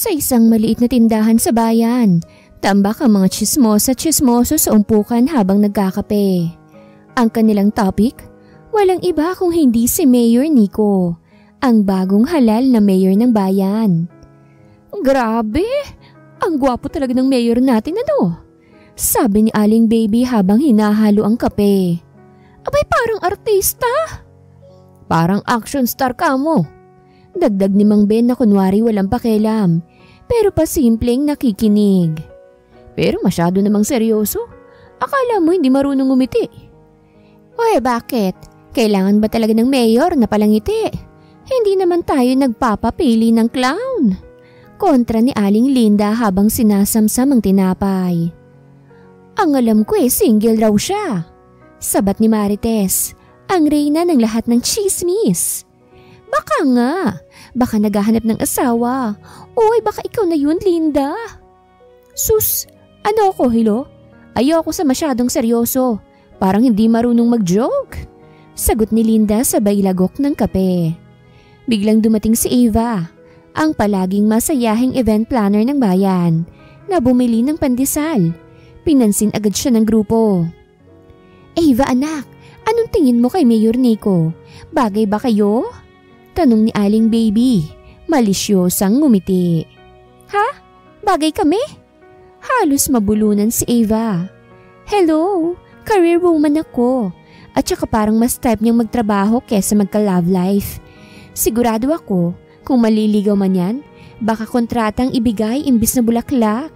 Sa isang maliit na tindahan sa bayan, tambak ang mga tsismosa at tsismoso sa umpukan habang nagkakape. Ang kanilang topic, walang iba kung hindi si Mayor Nico, ang bagong halal na mayor ng bayan. Grabe! Ang gwapo talaga ng mayor natin ano? Sabi ni Aling Baby habang hinahalo ang kape. Abay parang artista! Parang action star ka mo. Dagdag ni Mang Ben na kunwari walang pakialam, pero pasimpleng nakikinig. Pero masyado namang seryoso. Akala mo hindi marunong ngumiti. Oy, bakit? Kailangan ba talaga ng mayor na palangiti? Hindi naman tayo nagpapapili ng clown. Kontra ni Aling Linda habang sinasamsam ang tinapay. Ang alam ko single raw siya. Sabat ni Marites, ang reyna ng lahat ng chismis. Baka nga, baka naghahanap ng asawa. Oy, baka ikaw na yun, Linda. Sus, ano ako, hilo? Ayoko sa masyadong seryoso. Parang hindi marunong mag-joke. Sagot ni Linda sabay lagok ng kape. Biglang dumating si Eva, ang palaging masayahing event planner ng bayan, na bumili ng pandesal. Pinansin agad siya ng grupo. Eva anak, anong tingin mo kay Mayor Nico? Bagay ba kayo? Tanong ni Aling Baby, malisyosang ngumiti. Ha? Bagay kami? Halos mabulunan si Eva. Hello, career woman ako. At saka parang mas type niyang magtrabaho kesa magka-love life. Sigurado ako, kung maliligaw man yan, baka kontratang ibigay imbis na bulaklak.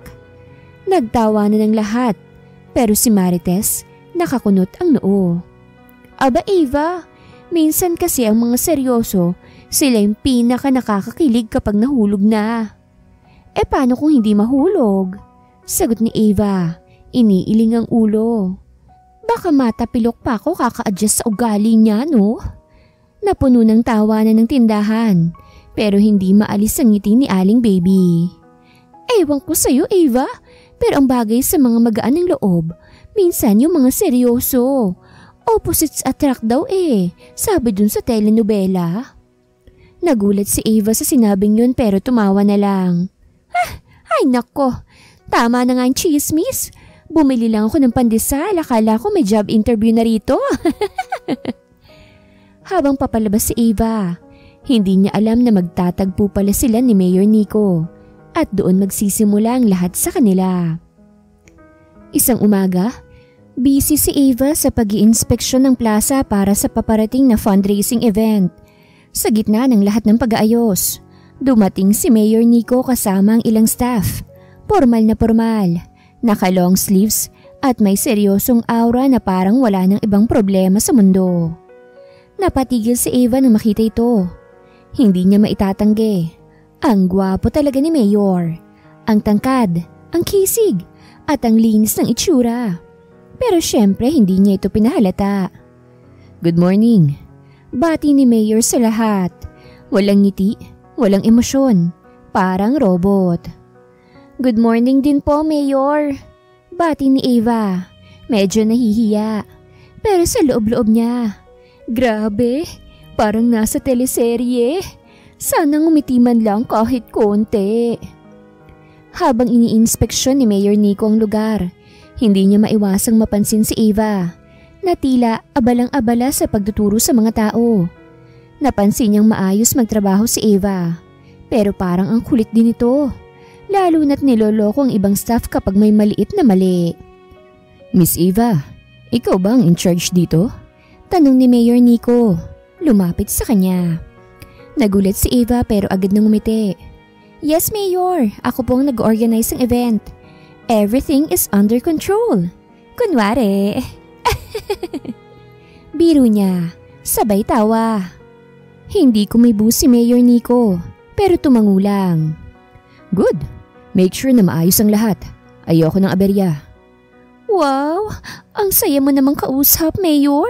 Nagtawanan ng lahat, pero si Marites nakakunot ang noo. Aba Eva, minsan kasi ang mga seryoso, sila yung pinaka nakakakilig kapag nahulog na. Paano kung hindi mahulog? Sagot ni Eva, iniiling ang ulo. Baka matapilok pa ako kaka-adjust sa ugali niya, no? Napuno ng tawanan ng tindahan, pero hindi maalis ang ngiti ni Aling Baby. Ewan ko sa'yo, Eva, pero ang bagay sa mga magaan ng loob, minsan yung mga seryoso. Opposites attract daw sabi dun sa telenovela. Nagulat si Eva sa sinabing yun pero tumawa na lang. Ay nako, tama na nga ang chismis. Bumili lang ako ng pandesal, akala ko may job interview na rito. Habang papalabas si Eva, hindi niya alam na magtatagpo pala sila ni Mayor Nico at doon magsisimula ang lahat sa kanila. Isang umaga, busy si Eva sa pag-iinspeksyon ng plaza para sa paparating na fundraising event. Sa gitna ng lahat ng pag-aayos, dumating si Mayor Nico kasama ang ilang staff. Formal na formal, naka-long sleeves at may seryosong aura na parang wala ng ibang problema sa mundo. Napatigil si Eva nang makita ito. Hindi niya maitatanggi. Ang gwapo talaga ni Mayor. Ang tangkad, ang kisig, at ang linis ng itsura. Pero syempre hindi niya ito pinahalata. Good morning. Bati ni Mayor sa lahat. Walang ngiti, walang emosyon. Parang robot. Good morning din po, Mayor. Bati ni Eva. Medyo nahihiya. Pero sa loob-loob niya. Grabe, parang nasa teleserye. Sana ngumiti man lang kahit konti. Habang iniinspeksyon ni Mayor Nico ang lugar, hindi niya maiwasang mapansin si Eva na tila abalang-abala sa pagtuturo sa mga tao. Napansin niyang maayos magtrabaho si Eva, pero parang ang kulit din ito, lalo na't niloloko ang ibang staff kapag may maliit na mali. Miss Eva, ikaw ba ang in charge dito? Tanong ni Mayor Nico, lumapit sa kanya. Nagulat si Eva pero agad nang umiti. Yes, Mayor, ako pong nag-organize ng event. Everything is under control. Kunwari. Biro niya, sabay tawa. Hindi kumibo si Mayor Nico, pero tumangulang. Good, make sure na maayos ang lahat. Ayoko ng aberya. Wow, ang saya mo namang kausap, Mayor.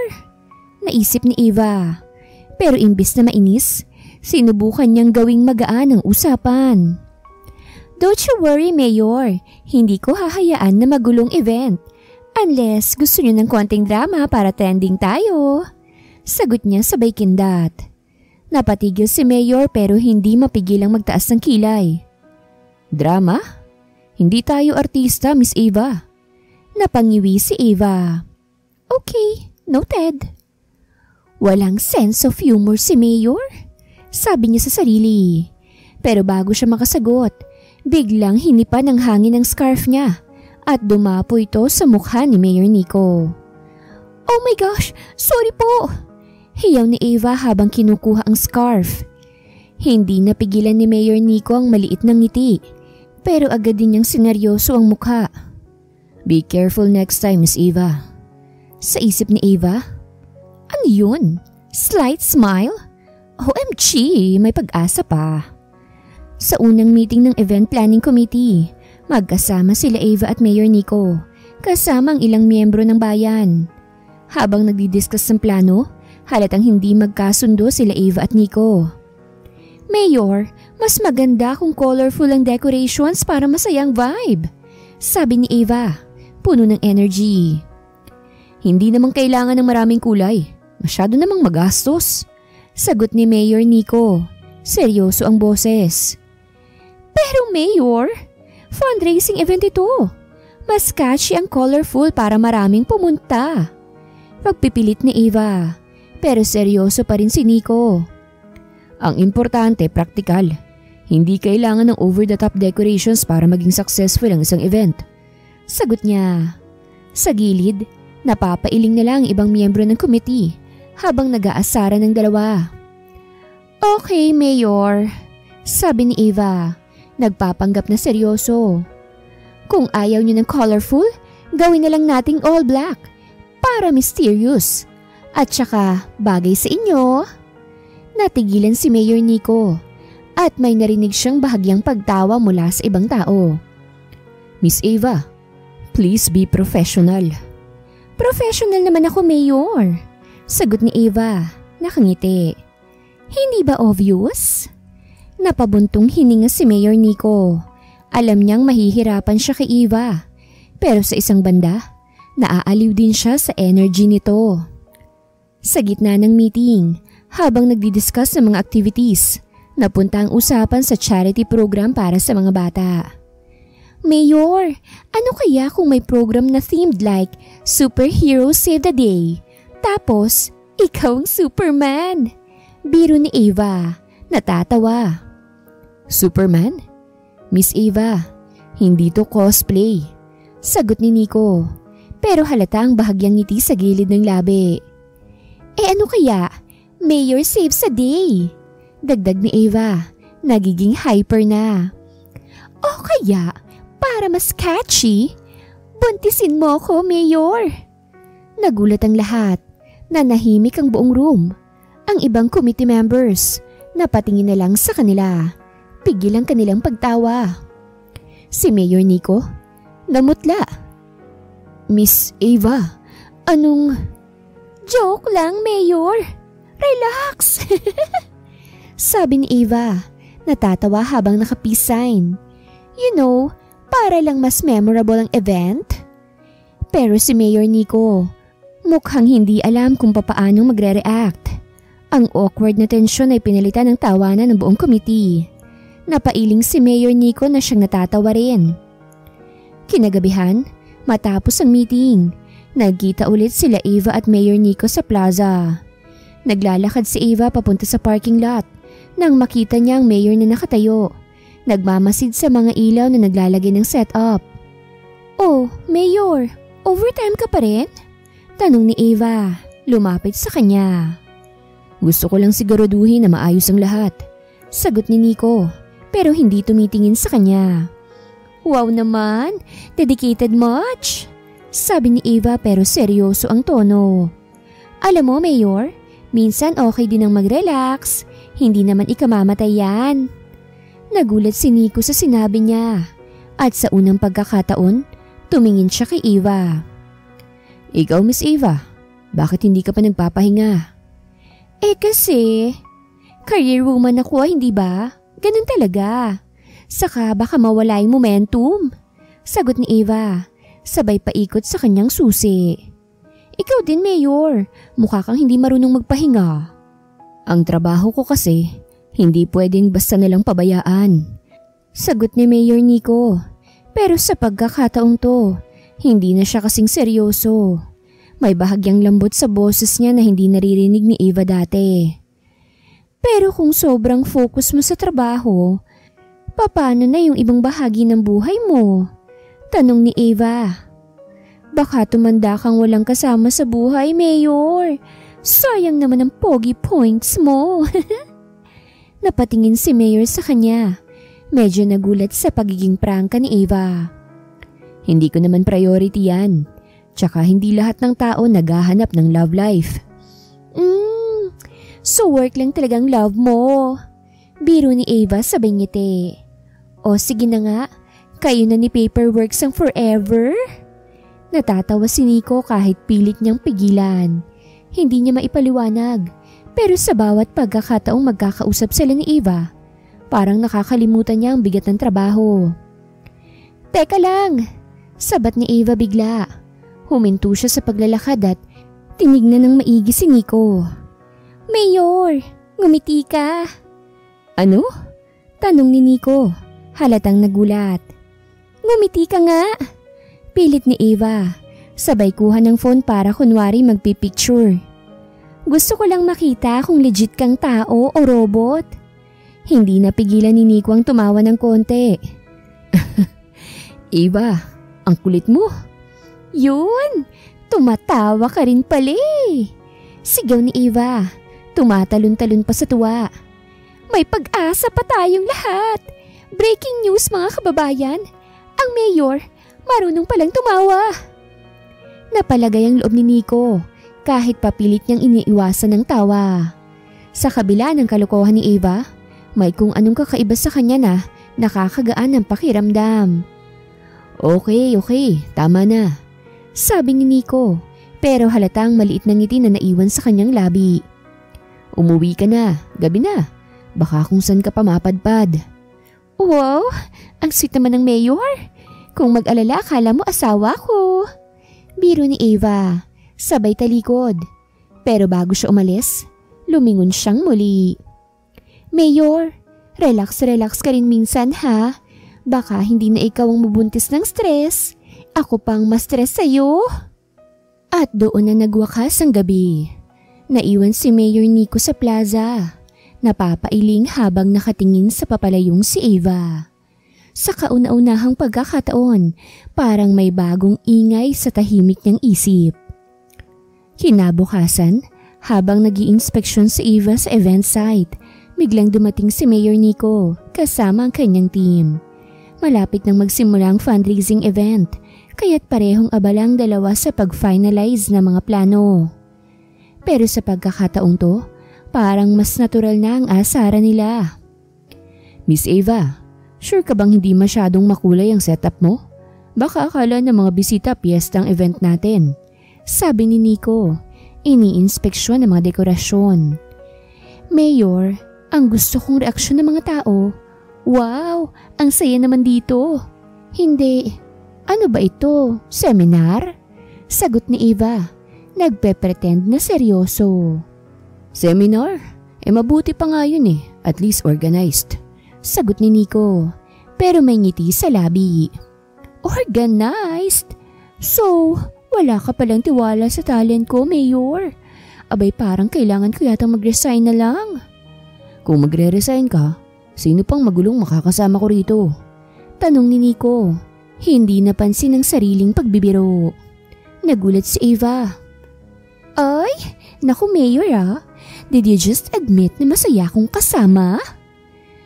Naisip ni Eva. Pero imbis na mainis, sinubukan niyang gawing magaan ang usapan. Don't you worry, Mayor. Hindi ko hahayaan na magulong event. Unless gusto niyo ng konting drama para trending tayo. Sagot niya sabay kindat. Napatigil si Mayor pero hindi mapigilang magtaas ng kilay. Drama? Hindi tayo artista, Miss Eva. Napangiwi si Eva. Okay, noted. Walang sense of humor si Mayor, sabi niya sa sarili. Pero bago siya makasagot, biglang hinipa ng hangin ang scarf niya at dumapo ito sa mukha ni Mayor Nico. Oh my gosh, sorry po! Hiyaw ni Eva habang kinukuha ang scarf. Hindi napigilan ni Mayor Nico ang maliit na ngiti, pero agad din niyang sineryoso ang mukha. Be careful next time, Miss Eva. Sa isip ni Eva, ano yun? Slight smile? OMG, may pag-asa pa. Sa unang meeting ng event planning committee, magkasama sila Eva at Mayor Nico, kasama ang ilang miyembro ng bayan. Habang nagdidiscuss ng plano, halatang hindi magkasundo sila Eva at Nico. Mayor, mas maganda kung colorful ang decorations para masayang vibe, sabi ni Eva, puno ng energy. Hindi naman kailangan ng maraming kulay, masyado namang magastos, sagot ni Mayor Nico. Seryoso ang boses. Pero Mayor, fundraising event ito. Mas catchy ang colorful para maraming pumunta. Pagpipilit ni Eva, pero seryoso pa rin si Nico. Ang importante, praktikal. Hindi kailangan ng over-the-top decorations para maging successful ang isang event. Sagot niya. Sa gilid, napapailing na lang ang ibang miyembro ng committee habang nag-aasara ng dalawa. Okay, Mayor, sabi ni Eva, nagpapanggap na seryoso. Kung ayaw niyo ng colorful, gawin na lang nating all black para mysterious. At saka bagay sa inyo. Natigilan si Mayor Nico at may narinig siyang bahagyang pagtawa mula sa ibang tao. Miss Eva, please be professional. Professional naman ako, Mayor, sagot ni Eva, nakangiti. Hindi ba obvious? Napabuntong hininga si Mayor Nico. Alam niyang mahihirapan siya kay Eva, pero sa isang banda, naaaliw din siya sa energy nito. Sa gitna ng meeting, habang nagdidiscuss ng mga activities, napunta ang usapan sa charity program para sa mga bata. Mayor, ano kaya kung may program na themed like Superhero Save the Day? Tapos, ikaw ang Superman. Biro ni Eva, natatawa. Superman? Miss Eva, hindi to cosplay, sagot ni Nico. Pero halata ang bahagyang ngiti sa gilid ng labi. Ano kaya? Mayor saves a day, dagdag ni Eva, nagiging hyper na. O kaya, para mas catchy, buntisin mo ko, Mayor. Nagulat ang lahat, nanahimik ang buong room. Ang ibang committee members, napatingin na lang sa kanila, pigil ang kanilang pagtawa. Si Mayor Nico, namutla. Miss Eva, anong... Joke lang, Mayor. Relax! Sabi ni Eva, natatawa habang naka-peace sign. You know, para lang mas memorable ang event. Pero si Mayor Nico, mukhang hindi alam kung papaano magre-react. Ang awkward na tensyon ay pinalitan ng tawanan ng buong committee. Napailing si Mayor Nico na siyang natatawa rin. Kinagabihan, matapos ang meeting, nagkita ulit sila Eva at Mayor Nico sa plaza. Naglalakad si Eva papunta sa parking lot nang makita niya ang mayor na nakatayo, nagmamasid sa mga ilaw na naglalagay ng setup. Oh, Mayor, overtime ka pa rin? Tanong ni Eva, lumapit sa kanya. Gusto ko lang siguraduhin na maayos ang lahat, sagot ni Nico, pero hindi tumitingin sa kanya. Wow naman, dedicated much, sabi ni Eva pero seryoso ang tono. Alam mo, Mayor, minsan okay din ang mag-relax, hindi naman ikamamatay yan. Nagulat si Nico sa sinabi niya at sa unang pagkakataon, tumingin siya kay Eva. Ikaw, Miss Eva, bakit hindi ka pa nagpapahinga? Kasi, career woman ako, hindi ba? Ganun talaga. Saka baka mawala yung momentum, sagot ni Eva, sabay paikot sa kanyang susi. Ikaw din, Mayor. Mukha kang hindi marunong magpahinga. Ang trabaho ko kasi, hindi pwedeng basta nalang pabayaan. Sagot ni Mayor Nico. Pero sa pagkakataong to, hindi na siya kasing seryoso. May bahagyang lambot sa boses niya na hindi naririnig ni Eva dati. Pero kung sobrang focus mo sa trabaho, paano na yung ibang bahagi ng buhay mo? Tanong ni Eva. Baka tumanda kang walang kasama sa buhay, Mayor. Sayang naman ang pogi points mo. Napatingin si Mayor sa kanya. Medyo nagulat sa pagiging prangka ni Eva. Hindi ko naman priority yan. Tsaka hindi lahat ng tao naghahanap ng love life. So work lang talagang love mo. Biro ni Eva sabay ngiti. O sige na nga, kayo na ni Paperworks ang forever? Natatawa si Nico kahit pilit niyang pigilan. Hindi niya maipaliwanag. Pero sa bawat pagkakataong magkakausap sila ni Eva, parang nakakalimutan niya ang bigat ng trabaho. Teka lang! Sabat ni Eva bigla. Huminto siya sa paglalakad at tinignan ng maigi si Nico. Mayor, ngumiti ka. Ano? Tanong ni Nico, halatang nagulat. Ngumiti ka nga. Pilit ni Eva, sabay kuha ng phone para kunwari magpipicture. Gusto ko lang makita kung legit kang tao o robot. Hindi napigilan ni Nico ang tumawa ng konti. Eva, ang kulit mo. Yun, tumatawa ka rin pala eh. Sigaw ni Eva, tumatalon-talon pa sa tuwa. May pag-asa pa tayong lahat. Breaking news mga kababayan, ang mayor marunong palang tumawa. Napalagay ang loob ni Nico kahit papilit niyang iniiwasan ng tawa. Sa kabila ng kalokohan ni Eva, may kung anong kakaiba sa kanya na nakakagaan ng pakiramdam. Okay, tama na. Sabi ni Nico, pero halatang maliit na ngiti na naiwan sa kanyang labi. Umuwi ka na, gabi na. Baka kung saan ka pa mapadpad. Wow, ang sweet naman ng mayor. Kung mag-alala, akala mo asawa ko. Biro ni Eva, sabay talikod. Pero bago siya umalis, lumingon siyang muli. Mayor, relax ka rin minsan ha. Baka hindi na ikaw ang mabuntis ng stress. Ako pang ma-stress sa'yo. At doon na nagwakas ang gabi. Naiwan si Mayor Nico sa plaza. Napapailing habang nakatingin sa papalayong si Eva. Sa kauna-unahang pagkakataon, parang may bagong ingay sa tahimik niyang isip. Kinabukasan, habang nag-i-inspeksyon si Eva sa event site, biglang dumating si Mayor Nico kasama ang kanyang team. Malapit nang magsimula ang fundraising event, kaya't parehong abalang dalawa sa pag-finalize na mga plano. Pero sa pagkakataong to, parang mas natural na ang asara nila. Miss Eva, sure ka bang hindi masyadong makulay ang setup mo? Baka akala ng mga bisita piyesta ang event natin. Sabi ni Nico, ini-inspeksyon ng mga dekorasyon. Mayor, ang gusto kong reaksyon ng mga tao, wow, ang saya naman dito. Hindi, ano ba ito, seminar? Sagot ni Eva, nagpe-pretend na seryoso. Seminar? Mabuti pa nga yun eh, at least organized. Sagot ni Nico, pero may ngiti sa labi. Organized? So, wala ka palang tiwala sa talent ko, Mayor. Abay parang kailangan ko yatang mag-resign na lang. Kung magre-resign ka, sino pang magulong makakasama ko rito? Tanong ni Nico, hindi napansin ang sariling pagbibiro. Nagulat si Eva. Ay, naku Mayor ah, did you just admit na masaya akong kasama?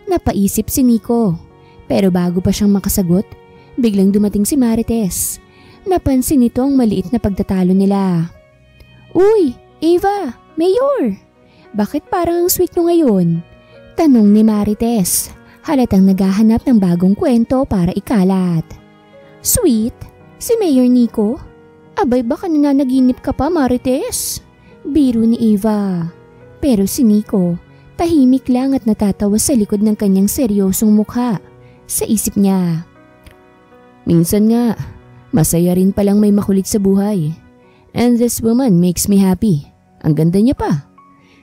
Napaisip si Nico, pero bago pa siyang makasagot, biglang dumating si Marites. Napansin nito ang maliit na pagtatalo nila. Uy, Eva, Mayor, bakit parang ang sweet nyo ngayon? Tanong ni Marites, halatang naghahanap ng bagong kwento para ikalat. Sweet? Si Mayor Nico? Abay baka nananaginip ka pa, Marites? Biro ni Eva. Pero si Nico, tahimik lang at natatawa sa likod ng kanyang seryosong mukha. Sa isip niya, minsan nga, masaya rin palang may makulit sa buhay. And this woman makes me happy. Ang ganda niya pa.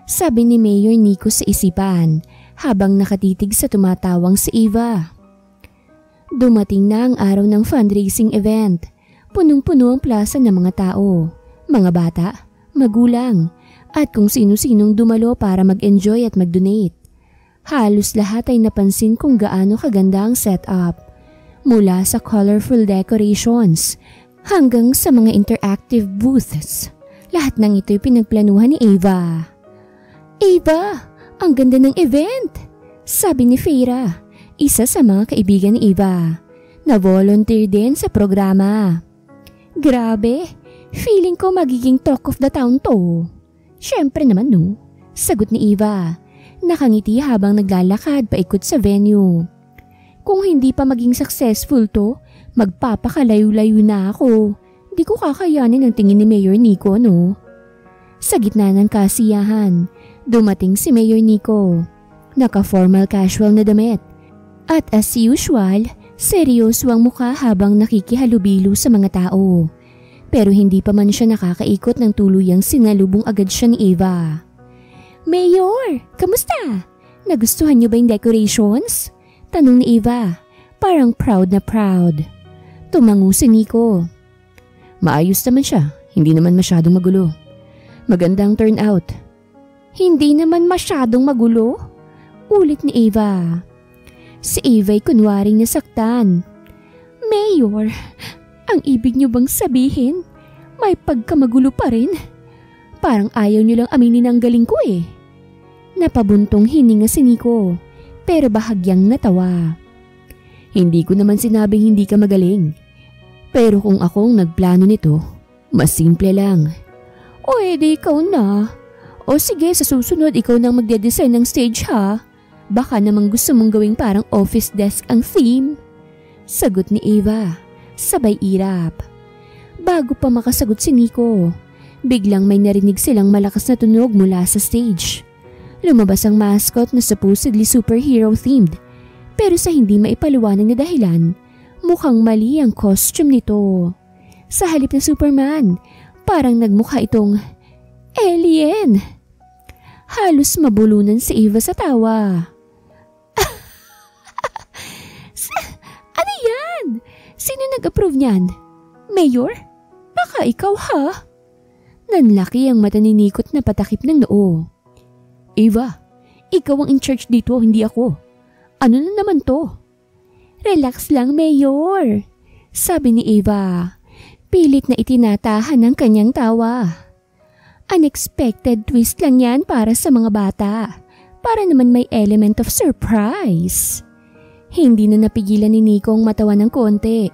Sabi ni Mayor Nico sa isipan habang nakatitig sa tumatawang si Eva. Dumating na ang araw ng fundraising event. Punong-puno ang plaza ng mga tao, mga bata, magulang, at kung sino-sinong dumalo para mag-enjoy at mag-donate. Halos lahat ay napansin kung gaano kaganda ang setup. Mula sa colorful decorations hanggang sa mga interactive booths. Lahat ng ito'y pinagplanuhan ni Ava. "Ava, ang ganda ng event!" sabi ni Feira, isa sa mga kaibigan ni Ava, na volunteer din sa programa. "Grabe, feeling ko magiging talk of the town to." "Syempre naman no," sagot ni Ava, nakangiti habang naglalakad paikot sa venue. "Kung hindi pa maging successful to, magpapakalayo-layo na ako. Di ko kakayanin ang tingin ni Mayor Nico, no?" Sa gitna ng kasiyahan, dumating si Mayor Nico. Naka-formal casual na damit. At as usual, seryoso ang mukha habang nakikihalubilo sa mga tao. Pero hindi pa man siya nakakaikot ng tuluyang sinalubong agad siya ni Ava. "Mayor, kamusta? Nagustuhan niyo ba yung decorations?" tanong ni Ava, parang proud na proud. Tumango si Nico. "Maayos naman siya, hindi naman masyadong magulo. Magandang turnout." "Hindi naman masyadong magulo?" ulit ni Ava. Si Ava'y kunwaring nasaktan. "Mayor, ang ibig niyo bang sabihin, may pagkamagulo pa rin? Parang ayaw niyo lang aminin ang galing ko eh." Napabuntong hininga si Nico, pero bahagyang natawa. "Hindi ko naman sinabing hindi ka magaling. Pero kung akong nagplano nito, mas simple lang." "O edi ikaw na. O sige, sa susunod ikaw nang magde-design ng stage ha. Baka namang gusto mong gawing parang office desk ang theme." Sagot ni Ava, sabay irap. Bago pa makasagot si Nico, biglang may narinig silang malakas na tunog mula sa stage. Lumabas ang mascot na supposedly superhero themed, pero sa hindi maipaliwanag na dahilan, mukhang mali ang costume nito. Sa halip na Superman, parang nagmukha itong alien. Halos mabulunan si Ava sa tawa. "Ano yan? Sino nag-approve niyan? Mayor? Baka ikaw ha?" Nanlaki ang mata ni Nikot na patakip ng noo. "Ava, ikaw ang in charge dito, hindi ako. Ano na naman to?" "Relax lang, Mayor," sabi ni Ava. Pilit na itinatahan ng kanyang tawa. "Unexpected twist lang yan para sa mga bata. Para naman may element of surprise." Hindi na napigilan ni Nico ang matawa ng konti.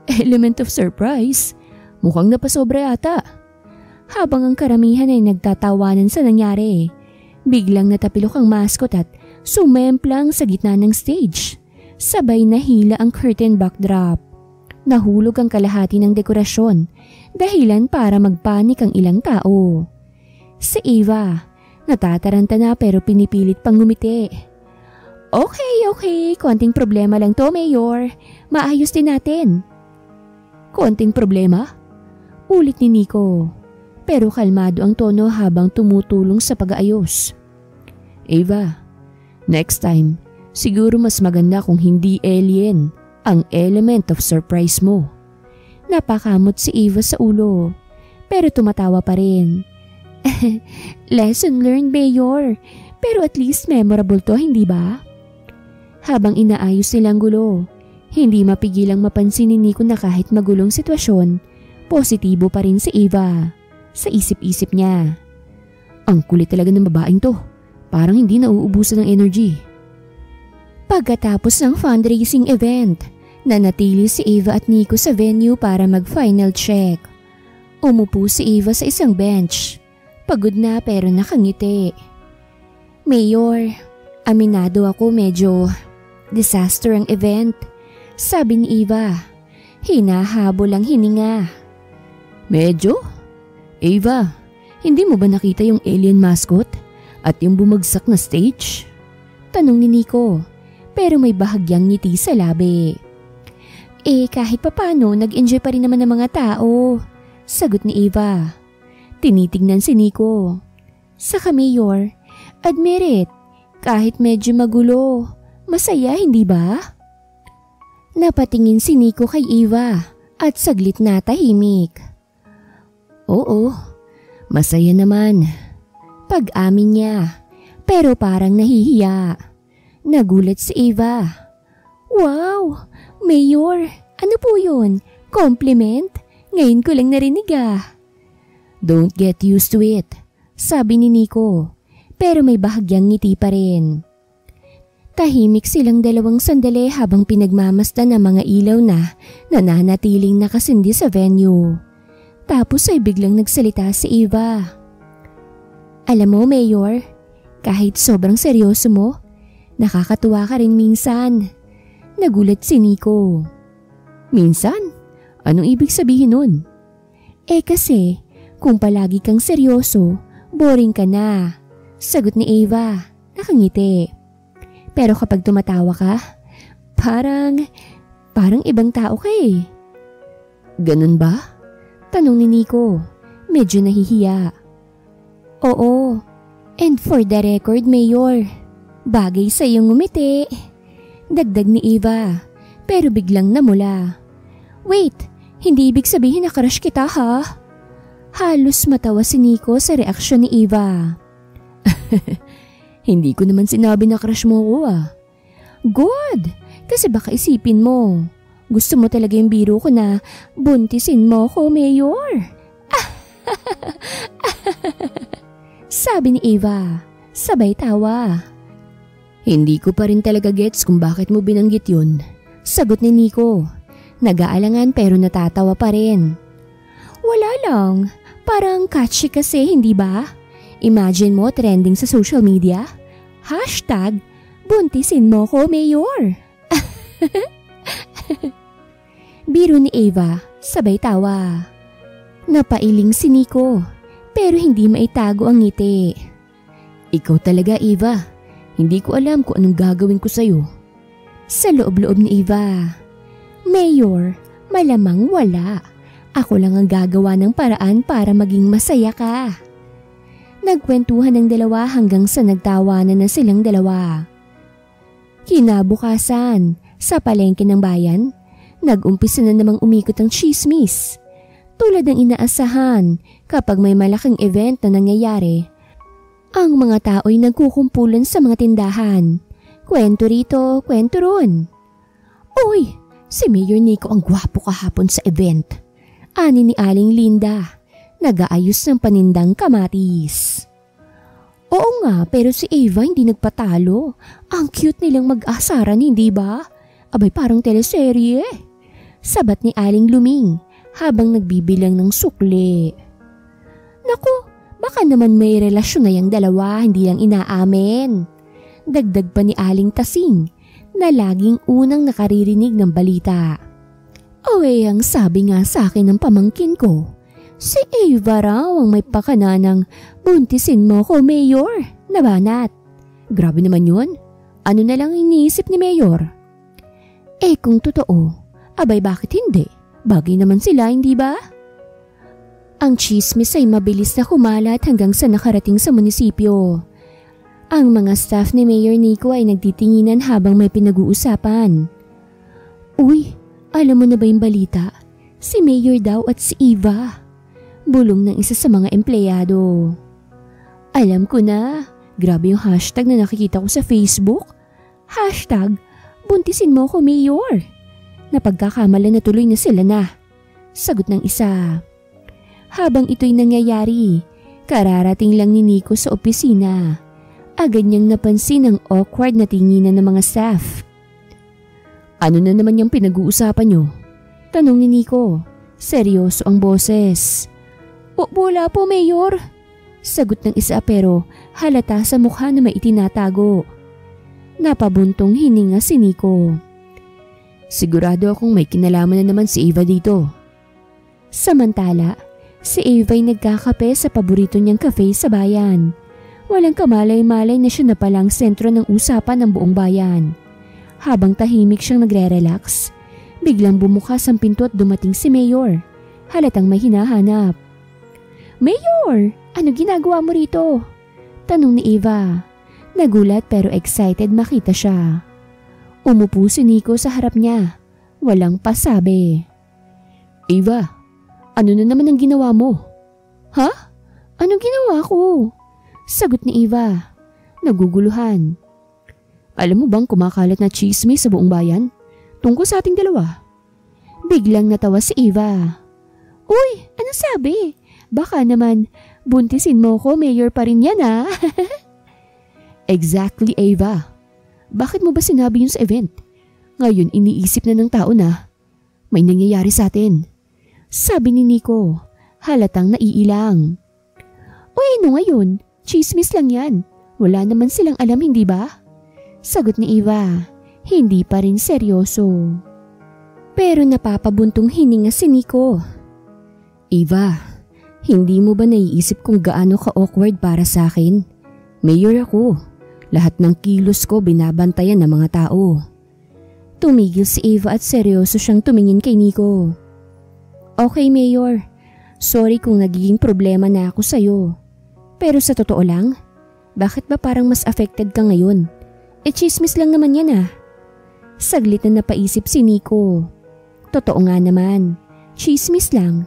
"Element of surprise? Mukhang napasobra ata." Habang ang karamihan ay nagtatawanan sa nangyari, biglang natapilok ang mascot at sumemplang sa gitna ng stage. Sabay nahila ang curtain backdrop. Nahulog ang kalahati ng dekorasyon, dahilan para magpanik ang ilang tao. Si Ava, natataranta na pero pinipilit pang ngumiti. Okay, konting problema lang to, Mayor. Maayos din natin." "Konting problema?" ulit ni Nico, pero kalmado ang tono habang tumutulong sa pag-aayos. "Ava, next time, siguro mas maganda kung hindi alien ang element of surprise mo." Napakamot si Ava sa ulo, pero tumatawa pa rin. "Lesson learned, Mayor, pero at least memorable to, hindi ba?" Habang inaayos nilang gulo, hindi mapigilang mapansin ni Nico na kahit magulong sitwasyon, positibo pa rin si Ava. Sa isip-isip niya, "Ang kulit talaga ng babaeng to, parang hindi nauubusan ng energy." Pagkatapos ng fundraising event, nanatili si Ava at Nico sa venue para mag-final check. Umupo si Ava sa isang bench. Pagod na pero nakangiti. "Mayor, aminado ako medyo disaster ang event," sabi ni Ava. Hinahabol ang hininga. "Medyo? Ava, hindi mo ba nakita yung alien mascot at yung bumagsak na stage?" tanong ni Nico, pero may bahagyang ngiti sa labi. Kahit papano nag-enjoy pa rin naman ng mga tao," sagot ni Ava. Tinitingnan si Nico. "Saka Mayor, admit it, kahit medyo magulo, masaya hindi ba?" Napatingin si Nico kay Eva at saglit na tahimik. Oo, masaya naman. Pag-amin niya, pero parang nahihiya. Nagulat si Eva. Wow, Mayor, ano po yun? Compliment? Ngayon ko lang narinig ah. Don't get used to it, sabi ni Nico, pero may bahagyang ngiti pa rin. Tahimik silang dalawang sandali habang pinagmamasdan ang mga ilaw na nananatiling nakasindi sa venue. Tapos ay biglang nagsalita si Eva. Alam mo, Mayor, kahit sobrang seryoso mo, nakakatuwa ka rin minsan. Nagulat si Nico. Minsan? Anong ibig sabihin nun? Kasi, kung palagi kang seryoso, boring ka na. Sagot ni Eva, nakangiti. Pero kapag tumatawa ka, parang ibang tao ka eh. Ganun ba? Tanong ni Nico, medyo nahihiya. Oo, and for the record, Mayor, bagay sa iyong ngumiti. Dagdag ni Eva, pero biglang namula. Wait, hindi ibig sabihin na crush kita ha? Halos matawa si Nico sa reaksyon ni Eva. Hindi ko naman sinabi na crush mo ko ah. Good! Kasi baka isipin mo, gusto mo talaga yung biro ko na buntisin mo ko, Mayor. Sabi ni Eva, sabay tawa. Hindi ko pa rin talaga gets kung bakit mo binanggit yun. Sagot ni Nico, nag-aalangan pero natatawa pa rin. Wala lang, parang catchy kasi hindi ba? Imagine mo trending sa social media. Hashtag, buntisin mo ko, Mayor. Biro ni Eva, sabay tawa. Napailing si Nico, pero hindi maitago ang ngiti. Ikaw talaga, Eva. Hindi ko alam kung anong gagawin ko sa'yo. Sa loob-loob ni Eva. Mayor, malamang wala. Ako lang ang gagawa ng paraan para maging masaya ka. Nagkwentuhan ng dalawa hanggang sa nagtawanan na silang dalawa. Kinabukasan, sa palengke ng bayan, nag-umpisa na namang umikot ang chismis. Tulad ng inaasahan kapag may malaking event na nangyayari, ang mga tao'y nagkukumpulan sa mga tindahan. Kwento rito, kwento ron. Uy, si Mayor Nico ang gwapo kahapon sa event. Ani ni Aling Linda. Nag-aayos ng panindang kamatis. Oo nga, pero si Eva hindi nagpatalo. Ang cute nilang mag-asaran, hindi ba? Abay parang teleserye. Sabat ni Aling Luming habang nagbibilang ng sukli. Naku, baka naman may relasyon na yung dalawa, hindi lang inaamin. Dagdag pa ni Aling Tasing na laging unang nakaririnig ng balita. Ang sabi nga sa akin ng pamangkin ko, si Eva raw ang may pakana ng buntisin mo ko, Mayor, nabanat. Grabe naman yun. Ano na lang iniisip ni Mayor? Kung totoo, abay bakit hindi? Bagay naman sila, hindi ba? Ang chismis ay mabilis na kumalat hanggang sa nakarating sa munisipyo. Ang mga staff ni Mayor Nico ay nagtitinginan habang may pinag-uusapan. Uy, alam mo na ba yung balita? Si Mayor daw at si Eva. Bulong ng isa sa mga empleyado. Alam ko na, grabe yung hashtag na nakikita ko sa Facebook. Hashtag, buntisin mo ko, Mayor. Napagkakamalan na tuloy na sila na. Sagot ng isa. Habang ito'y nangyayari, kararating lang ni Nico sa opisina. Agad niyang napansin ang awkward na tinginan ng mga staff. Ano na naman yung pinag-uusapan niyo? Tanong ni Nico. Seryoso ang boses. Wala po, Mayor. Sagot ng isa pero halata sa mukha na may itinatago. Napabuntong hininga si Nico. Sigurado akong may kinalaman na naman si Eva dito. Samantala, si Eva ay nagkakape sa paborito niyang cafe sa bayan. Walang kamalay-malay na siya na palang sentro ng usapan ng buong bayan. Habang tahimik siyang nagre-relax, biglang bumukas ang pinto at dumating si Mayor. Halatang may hinahanap. Mayor, ano ginagawa mo rito? Tanong ni Eva. Nagulat pero excited makita siya. Umupo si Nico sa harap niya. walang pasabi. Eva, ano na naman ang ginawa mo? Ha? Anong ginawa ko? Sagot ni Eva, naguguluhan. Alam mo bang kumakalat na chismis sa buong bayan tungkol sa ating dalawa? Biglang natawa si Eva. Uy, anong sabi? Baka naman buntisin mo ko, mayor pa rin yan ah. Exactly, Eva. Bakit mo ba sinabi yun sa event? Ngayon iniisip na ng tao na may nangyayari sa atin. Sabi ni Nico, halatang naiilang. Uy, ano ngayon? Chismis lang yan. Wala naman silang alam, hindi ba? Sagot ni Eva, hindi pa rin seryoso. Pero napapabuntong hininga si Nico. Eva, hindi mo ba naiisip kung gaano ka-awkward para sa akin? Mayor ako. Lahat ng kilos ko binabantayan ng mga tao. Tumigil si Eva at seryoso siyang tumingin kay Nico. Okay, Mayor. Sorry kung nagiging problema na ako sa'yo. Pero sa totoo lang, bakit ba parang mas affected ka ngayon? Chismis lang naman yan ah. Saglit na napaisip si Nico. Totoo nga naman, chismis lang.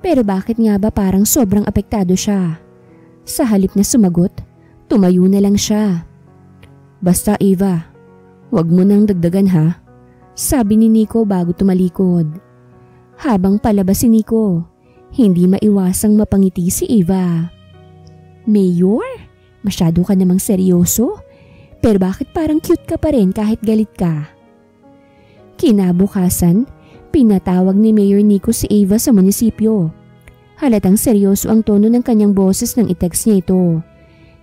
Pero bakit nga ba parang sobrang apektado siya? Sa halip na sumagot, tumayo na lang siya. Basta Eva, wag mo nang dagdagan ha. Sabi ni Nico bago tumalikod. Habang palabas si Nico, hindi maiwasang mapangiti si Eva. Mayor, masyado ka namang seryoso? Pero bakit parang cute ka pa rin kahit galit ka? Kinabukasan, pinatawag ni Mayor Nico si Eva sa munisipyo. Halatang seryoso ang tono ng kanyang boses nang i-text niya ito.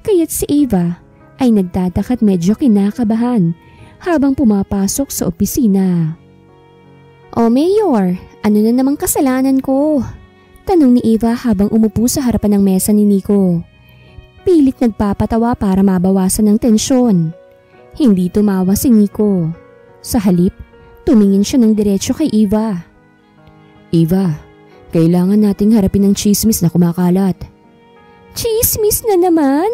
Kaya't si Eva ay nagtataka at medyo kinakabahan habang pumapasok sa opisina. O Mayor, ano na namang kasalanan ko? Tanong ni Eva habang umupo sa harapan ng mesa ni Nico. Pilit nagpapatawa para mabawasan ng tensyon. Hindi tumawa si Nico. Sa halip, tumingin siya ng diretso kay Eva. Eva, kailangan nating harapin ang chismis na kumakalat. Chismis na naman?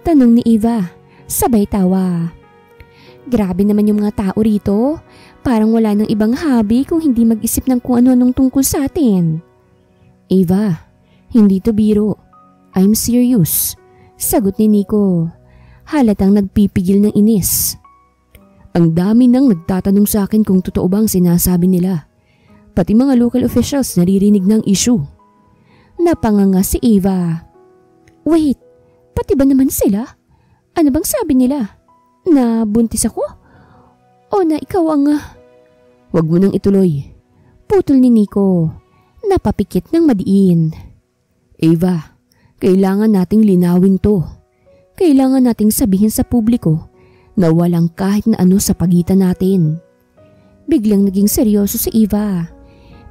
Tanong ni Eva, sabay tawa. Grabe naman yung mga tao rito. Parang wala nang ibang hobby kung hindi mag-isip ng kung ano-anong tungkol sa atin. Eva, hindi to biro. I'm serious. Sagot ni Nico. Halatang nagpipigil ng inis. Ang dami nang nagtatanong sa akin kung totoo bang sinasabi nila. Pati mga local officials naririnig ng issue. Napanganga si Eva. Wait, pati ba naman sila? Ano bang sabi nila? Na buntis ako? O na ikaw ang... Wag mo nang ituloy. Putol ni Nico. Napapikit ng madiin. Eva, kailangan nating linawin to. Kailangan nating sabihin sa publiko na walang kahit na ano sa pagitan natin. Biglang naging seryoso si Eva.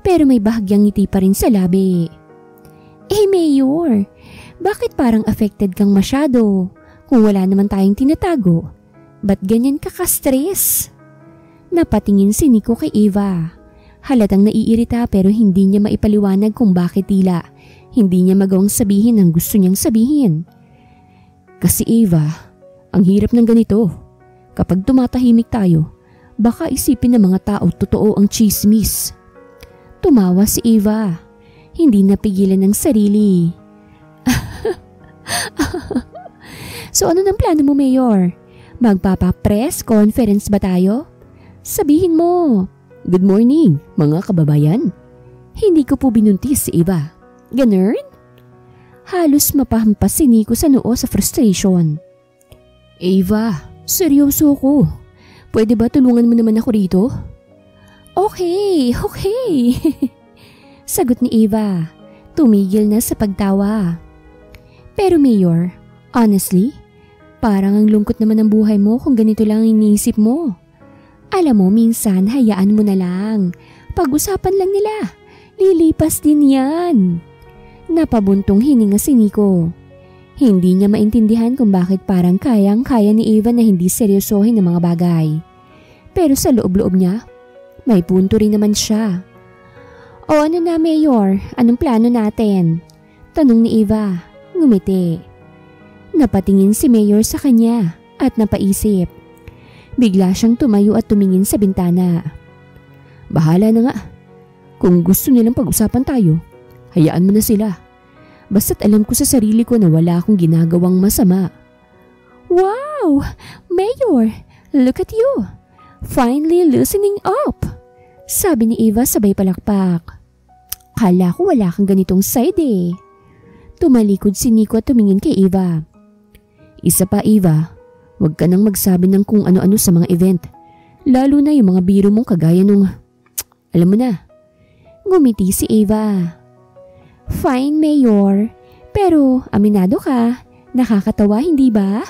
Pero may bahagyang ngiti pa rin sa labi. Mayor, bakit parang affected kang masyado? Kung wala naman tayong tinatago, ba't ganyan ka ka-stress? Napatingin si Nico kay Eva. Halatang naiirita pero hindi niya maipaliwanag kung bakit tila hindi niya magawang sabihin ang gusto niyang sabihin. Kasi Eva, ang hirap ng ganito. Kapag tumatahimik tayo, baka isipin ng mga tao totoo ang chismis. Tumawa si Eva. Hindi napigilan ng sarili. So ano ng plano mo, Mayor? Magpapa-press conference ba tayo? Sabihin mo. Good morning, mga kababayan. Hindi ko po binuntis si Eva. Ganun? Halos mapahampas si Nico sa noo sa frustration. Eva, seryoso ko. Pwede ba tulungan mo naman ako rito? Okay. Sagot ni Eva. Tumigil na sa pagtawa. Pero Mayor, honestly, parang ang lungkot naman ng buhay mo kung ganito lang ang iniisip mo. Alam mo, minsan hayaan mo na lang. Pag-usapan lang nila. Lilipas din yan. Napabuntong hininga si Nico. Hindi niya maintindihan kung bakit parang kayang-kaya ni Eva na hindi seryosohin ang mga bagay. Pero sa loob-loob niya, may punto rin naman siya. O ano na, Mayor? Anong plano natin? Tanong ni Eva. Ngumiti. Napatingin si Mayor sa kanya at napaisip. Bigla siyang tumayo at tumingin sa bintana. Bahala na nga. Kung gusto nilang pag-usapan tayo, hayaan mo na sila. Basta't alam ko sa sarili ko na wala akong ginagawang masama. Wow! Mayor, look at you! Finally loosening up! Sabi ni Eva sabay palakpak. Kala ko wala kang ganitong side eh. Tumalikod si Nico at tumingin kay Eva. Isa pa Eva, huwag ka nang magsabi ng kung ano-ano sa mga event. Lalo na yung mga biro mong kagaya nung… Alam mo na. Ngumiti si Eva. Fine, Mayor. Pero aminado ka, nakakatawa hindi ba?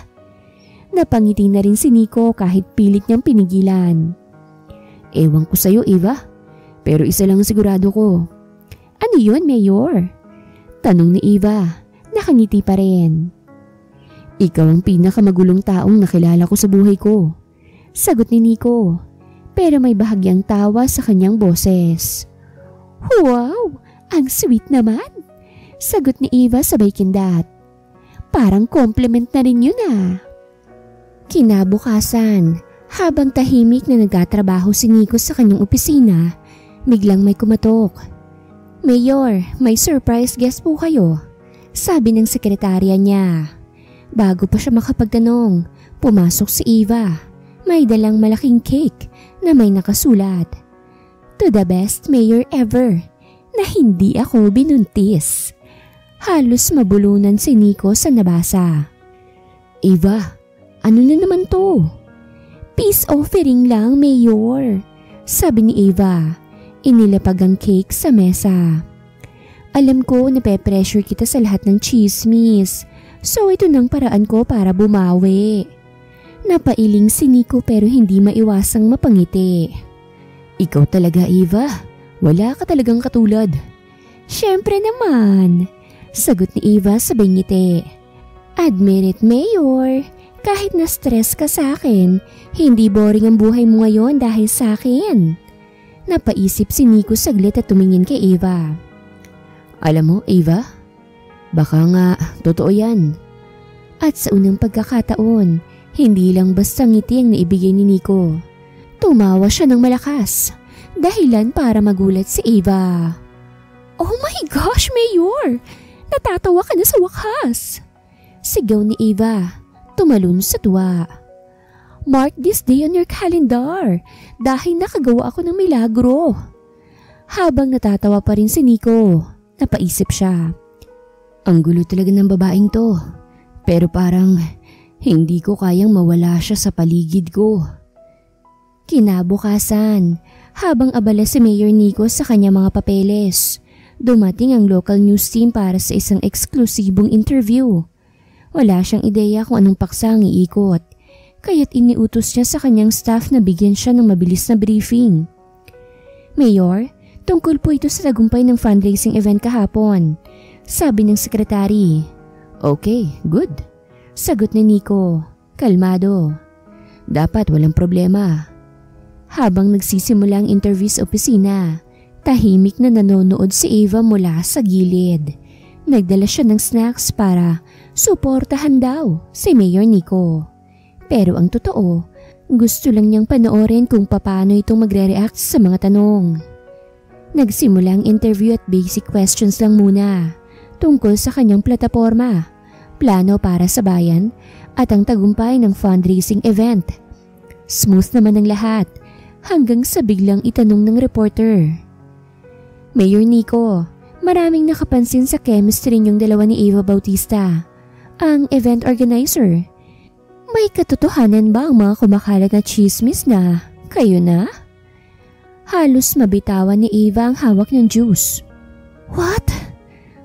Napangiti na rin si Nico kahit pilit niyang pinigilan. Ewan ko sa'yo, Eva. Pero isa lang sigurado ko. Ano yun, Mayor? Tanong ni Eva. Nakangiti pa rin. Ikaw ang pinakamagulong taong nakilala ko sa buhay ko. Sagot ni Nico. Pero may bahagyang tawa sa kanyang boses. Wow! Ang sweet naman! Sagot ni Eva sabay kindat. Parang compliment na rin yun ah. Kinabukasan, habang tahimik na nagtatrabaho si Nico sa kanyang opisina, biglang may kumatok. Mayor, may surprise guest po kayo, sabi ng sekretarya niya. Bago pa siya makapagtanong, pumasok si Eva. May dalang malaking cake na may nakasulat. To the best mayor ever, na hindi ako binuntis. Halos mabulunan si Nico sa nabasa. Eva, ano na naman to? Peace offering lang, Mayor, sabi ni Eva. Inilapag ang cake sa mesa. Alam ko na pe-pressure kita sa lahat ng chismis, so ito nang paraan ko para bumawi. Napailing si Nico pero hindi maiwasang mapangiti. Ikaw talaga, Eva. Wala ka talagang katulad. Siyempre naman, sagot ni Eva sabay ngiti. Admit it, Mayor. Kahit na-stress ka sa akin, hindi boring ang buhay mo ngayon dahil sa akin. Napaisip si Nico saglit at tumingin kay Eva. Alam mo, Eva, baka nga totoo yan. At sa unang pagkakataon, hindi lang basta ngiti ang naibigay ni Nico. Tumawa siya ng malakas, dahilan para magulat si Eva. Oh my gosh, Mayor! Natatawa ka na sa wakas! Sigaw ni Eva, tumalon sa tuwa. Mark this day on your calendar dahil nakagawa ako ng milagro. Habang natatawa pa rin si Nico, napaisip siya. Ang gulo talaga ng babaeng to, pero parang hindi ko kayang mawala siya sa paligid ko. Kinabukasan, habang abala si Mayor Nico sa kanyang mga papeles, dumating ang local news team para sa isang eksklusibong interview. Wala siyang ideya kung anong paksa ang iikot, kaya't iniutos niya sa kanyang staff na bigyan siya ng mabilis na briefing. Mayor, tungkol po ito sa tagumpay ng fundraising event kahapon, sabi ng sekretary. Okay, good. Sagot ni Nico, kalmado. Dapat walang problema. Habang nagsisimula ang interview sa opisina, tahimik na nanonood si Eva mula sa gilid. Nagdala siya ng snacks para suportahan daw si Mayor Nico. Pero ang totoo, gusto lang niyang panoorin kung paano itong magre-react sa mga tanong. Nagsimula ang interview at basic questions lang muna tungkol sa kanyang plataporma, plano para sa bayan at ang tagumpay ng fundraising event. Smooth naman ang lahat hanggang sa biglang itanong ng reporter. Mayor Nico, maraming nakapansin sa chemistry niyong dalawa ni Eva Bautista, ang event organizer. May katotohanan ba ang mga kumakalat na chismis na kayo na? Halos mabitawan ni Eva ang hawak ng juice. What?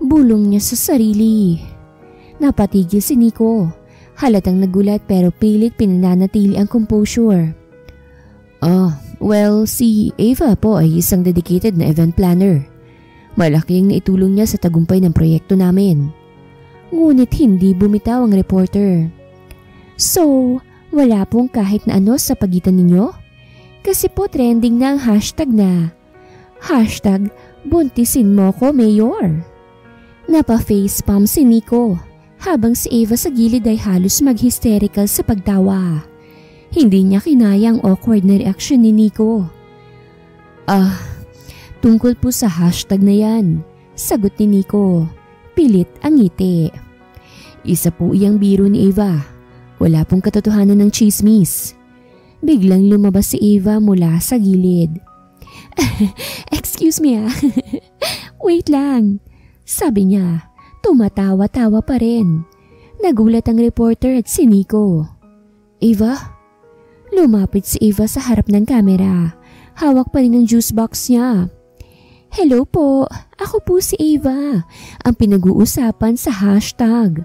Bulong niya sa sarili. Napatigil si Nico. Halatang nagulat pero pilit pinananatili ang composure. Well, si Eva po ay isang dedicated na event planner. Malaki ang naitulong niya sa tagumpay ng proyekto namin. Ngunit hindi bumitaw ang reporter. So, wala pong kahit na ano sa pagitan ninyo? Kasi po trending na ang hashtag na #buntisin mo ko, Mayor. Napa-facepalm si Nico habang si Eva sa gilid ay halos mag-hysterical sa pagtawa. Hindi niya kinaya ang awkward na reaksyon ni Nico. Tungkol po sa hashtag na yan, sagot ni Nico. Pilit ang ngiti. Isa po iyang biro ni Eva. Wala pong katotohanan ng chismis. Biglang lumabas si Eva mula sa gilid. Excuse me Wait lang, sabi niya. Tumatawa-tawa pa rin. Nagulat ang reporter at si Nico. Eva? Lumapit si Eva sa harap ng kamera. Hawak pa rin ang juice box niya. Hello po, ako po si Eva. Ang pinag-uusapan sa hashtag.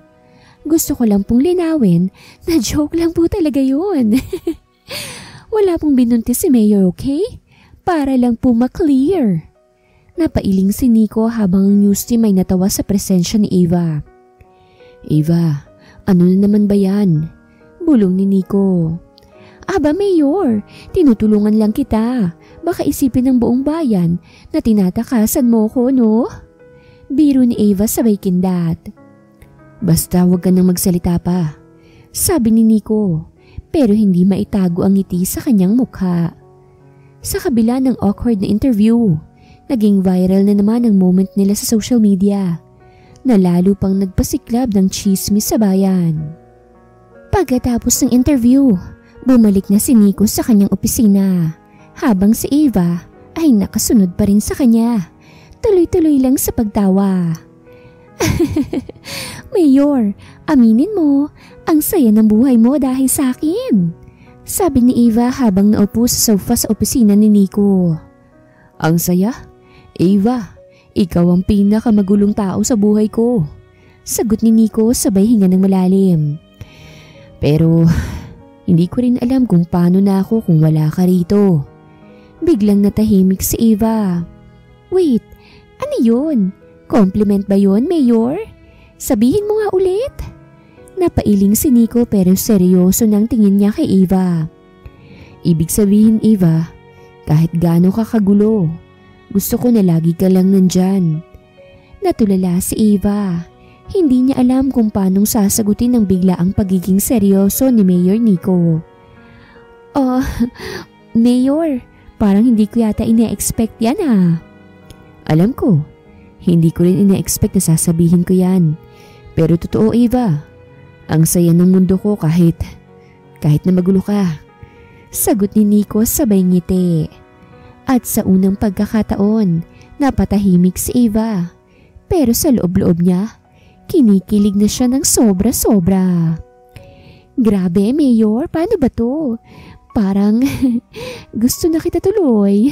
Gusto ko lang pong linawin na joke lang po talaga yun. Wala pong binuntis si Mayor, okay? Para lang po ma-clear. Napailing si Nico habang ang news team ay natawa sa presensya ni Eva. Eva, ano na naman ba yan? Bulong ni Nico. Aba Mayor, tinutulungan lang kita. Baka isipin ng buong bayan na tinatakasan mo ko, no? Biro ni Eva sabay kindat. Basta wag ka nang magsalita pa, sabi ni Nico, pero hindi maitago ang ngiti sa kanyang mukha. Sa kabila ng awkward na interview, naging viral na naman ang moment nila sa social media na lalo pang nagpasiklab ng chismis sa bayan. Pagkatapos ng interview, bumalik na si Nico sa kanyang opisina habang si Eva ay nakasunod pa rin sa kanya. Tuloy-tuloy lang sa pagtawa. Mayor, aminin mo, ang saya ng buhay mo dahil sa akin, sabi ni Eva habang naupo sa sofa sa opisina ni Nico. Ang saya? Eva, ikaw ang pinakamagulong tao sa buhay ko, sagot ni Nico sabay hinga ng malalim. Pero hindi ko rin alam kung paano na ako kung wala ka rito. Biglang natahimik si Eva. Wait, ano yun? Compliment ba yun, Mayor? Sabihin mo nga ulit. Napailing si Nico pero seryoso ng tingin niya kay Eva. Ibig sabihin, Eva, kahit gaano ka kagulo, gusto ko na lagi ka lang nandyan. Natulala si Eva. Hindi niya alam kung paanong sasagutin ng bigla ang pagiging seryoso ni Mayor Nico. Mayor, parang hindi ko yata ine-expect yan Alam ko. Hindi ko rin ina-expect na sasabihin ko yan. Pero totoo, Eva. Ang saya ng mundo ko kahit na magulo ka. Sagot ni Nico sabay ngiti. At sa unang pagkakataon, napatahimik si Eva. Pero sa loob-loob niya, kinikilig na siya ng sobra-sobra. Grabe, Mayor, paano ba to? Parang gusto na kita tuloy.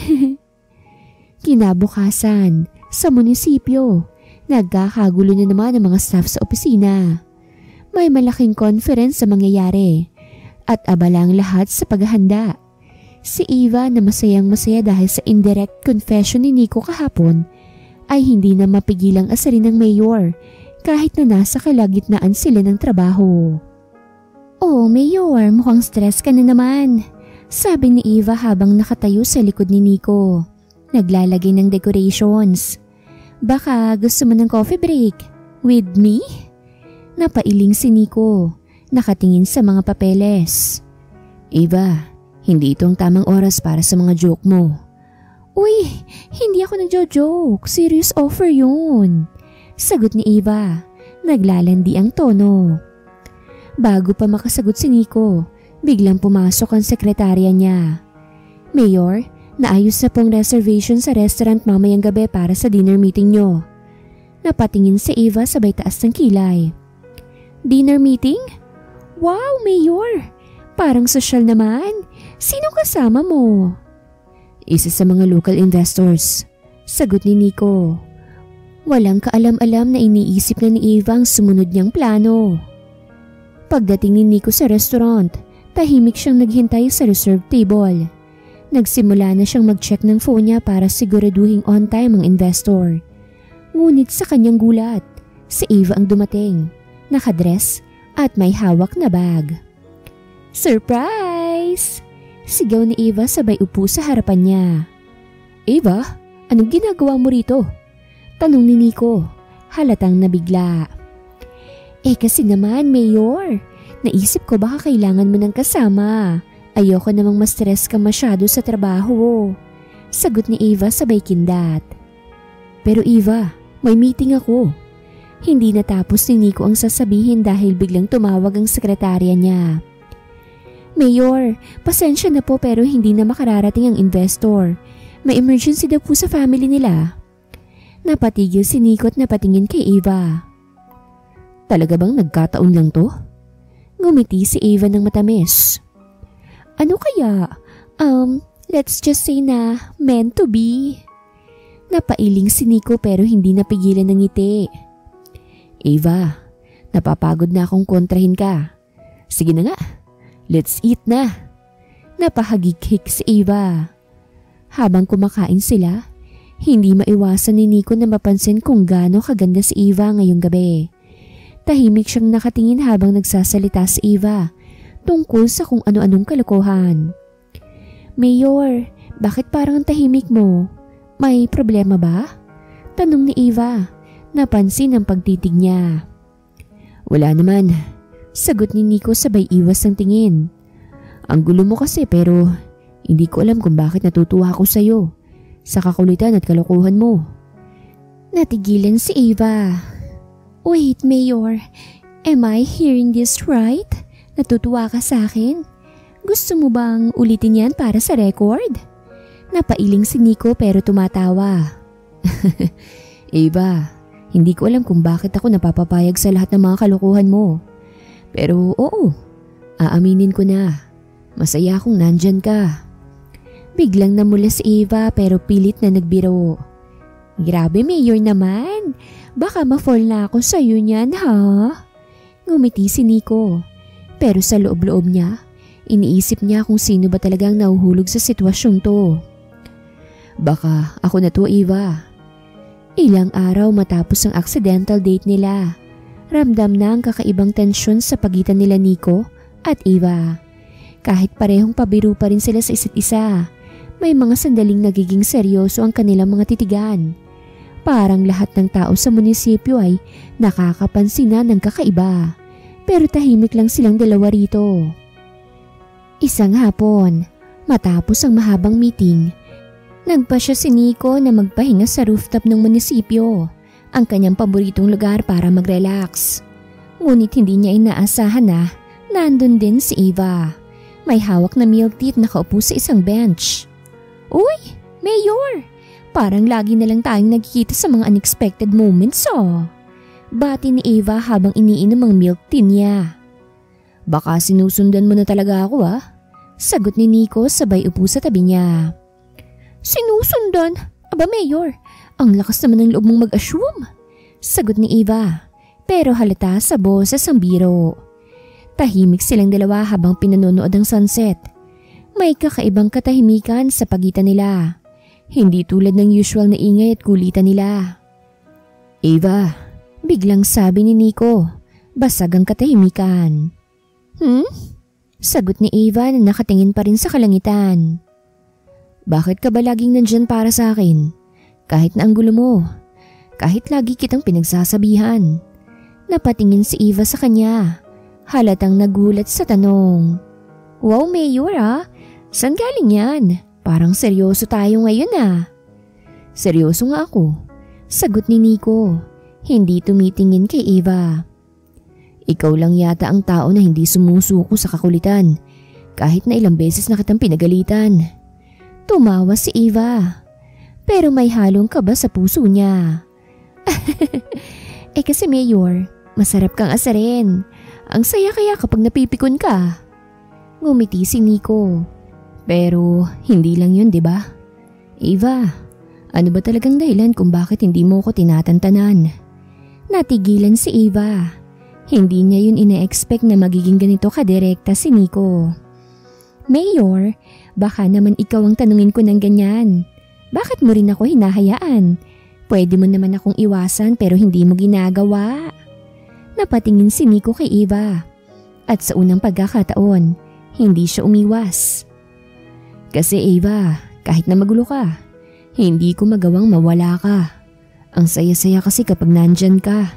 Kinabukasan, sa munisipyo, nagkakagulo na naman ang mga staff sa opisina. May malaking conference sa mangyayari at abala ang lahat sa paghahanda. Si Eva na masayang-masaya dahil sa indirect confession ni Nico kahapon ay hindi na mapigilang asarin ng Mayor kahit na nasa kalagitnaan sila ng trabaho. Oh, Mayor, mukhang stress ka na naman, sabi ni Eva habang nakatayo sa likod ni Nico. Naglalagay ng decorations. Baka gusto mo ng coffee break? With me? Napailing si Nico, nakatingin sa mga papeles. Eva, hindi itong tamang oras para sa mga joke mo. Uy, hindi ako nagjo-joke. Serious offer yun, sagot ni Eva. Naglalandi ang tono. Bago pa makasagot si Nico, biglang pumasok ang sekretarya niya. Mayor, naayos na pong reservation sa restaurant mamayang gabi para sa dinner meeting nyo. Napatingin si Eva sabay taas ng kilay. Dinner meeting? Wow, Mayor! Parang sosyal naman. Sino kasama mo? Isa sa mga local investors, sagot ni Nico. Walang kaalam-alam na iniisip na ni Eva ang sumunod niyang plano. Pagdating ni Nico sa restaurant, tahimik siyang naghintay sa reserved table. Nagsimula na siyang mag-check ng phone niya para siguraduhing on time ang investor. Ngunit sa kanyang gulat, si Eva ang dumating, nakadress at may hawak na bag. Surprise! Sigaw ni Eva sabay upo sa harapan niya. Eva, anong ginagawa mo rito? Tanong ni Nico, halatang nabigla. Kasi naman, Mayor, naisip ko baka kailangan mo ng kasama. Ayoko namang ma-stress ka masyado sa trabaho. Sagot ni Eva sabay kindat. Pero Eva, may meeting ako. Hindi natapos ni Nico ang sasabihin dahil biglang tumawag ang sekretarya niya. Mayor, pasensya na po pero hindi na makararating ang investor. May emergency daw po sa family nila. Napatigil si Nico at napatingin kay Eva. Talaga bang nagkataon lang to? Ngumiti si Eva ng matamis. Ano kaya? Let's just say na meant to be. Napailing si Nico pero hindi napigilan ng ngiti. Eva, napapagod na akong kontrahin ka. Sige na nga, let's eat na. Napahagik-hik si Eva. Habang kumakain sila, hindi maiwasan ni Nico na mapansin kung gaano kaganda si Eva ngayong gabi. Tahimik siyang nakatingin habang nagsasalita si Eva tungkol sa kung ano-anong kalokohan. Mayor, bakit parang tahimik mo? May problema ba? Tanong ni Eva. Napansin ang pagtitig niya. Wala naman. Sagot ni Nico sabay iwas ng tingin. Ang gulo mo kasi pero hindi ko alam kung bakit natutuwa ako sa'yo. Sa kakulitan at kalokohan mo. Natigilan si Eva. Wait, Mayor. Am I hearing this right? Natutuwa ka sa akin? Gusto mo bang ulitin yan para sa record? Napailing si Nico pero tumatawa. Eva, hindi ko alam kung bakit ako napapapayag sa lahat ng mga kalokohan mo. Pero oo, aaminin ko na. Masaya akong nandyan ka. Biglang namula si Eva pero pilit na nagbiro. Grabe, Mayor naman. Baka ma-fall na ako sa'yo niyan, ha? Ngumiti si Nico. Pero sa loob-loob niya, iniisip niya kung sino ba talagang nahuhulog sa sitwasyong to. Baka ako na to, Eva. Ilang araw matapos ang accidental date nila, ramdam na ang kakaibang tensyon sa pagitan nila Nico at Eva. Kahit parehong pabiro pa rin sila sa isa't isa, may mga sandaling nagiging seryoso ang kanilang mga titigan. Parang lahat ng tao sa munisipyo ay nakakapansin na ng kakaiba, pero tahimik lang silang dalawa rito. Isang hapon, matapos ang mahabang meeting, nagpasya si Nico na magpahinga sa rooftop ng munisipyo, ang kanyang paboritong lugar para mag-relax. Ngunit hindi niya inaasahan na nandun din si Eva. May hawak na milk tea at nakaupo sa isang bench. Uy, Mayor! Parang lagi na lang tayong nagkikita sa mga unexpected moments, oh. Bati ni Eva habang iniinom ang milk tea niya. Baka sinusundan mo na talaga ako, ah. Sagot ni Nico sabay upo sa tabi niya. Sinusundan? Aba, Mayor, ang lakas naman ng loob mong mag-assume. Sagot ni Eva, pero halata sa boses ang biro. Tahimik silang dalawa habang pinanonood ang sunset. May kakaibang katahimikan sa pagitan nila. Hindi tulad ng usual na ingay at kulitan nila. Eva, biglang sabi ni Nico, basag ang katahimikan. Sagot ni Eva na nakatingin pa rin sa kalangitan. Bakit ka ba laging nandyan para sa akin? Kahit na ang gulo mo. Kahit lagi kitang pinagsasabihan. Napatingin si Eva sa kanya. Halatang nagulat sa tanong. Wow, Mayor, ah. Saan galing yan? Parang seryoso tayo ngayon, ah. Seryoso nga ako. Sagot ni Nico. Hindi tumitingin kay Eva. Ikaw lang yata ang tao na hindi sumusuko sa kakulitan. Kahit na ilang beses na kitang pinagalitan. Tumawa si Eva. Pero may halong kaba sa puso niya. Kasi Mayor, masarap kang asarin. Ang saya kaya kapag napipikon ka. Ngumiti si Nico. Pero hindi lang yun, di ba? Eva, ano ba talagang dahilan kung bakit hindi mo ko tinatantanan? Natigilan si Eva. Hindi niya yun ina-expect na magiging ganito kadirekta si Nico. Mayor, baka naman ikaw ang tanungin ko ng ganyan. Bakit mo rin ako hinahayaan? Pwede mo naman akong iwasan pero hindi mo ginagawa. Napatingin si Nico kay Eva. At sa unang pagkakataon, hindi siya umiwas. Kasi Eva, kahit na magulo ka, hindi ko magawang mawala ka. Ang saya-saya kasi kapag nandyan ka.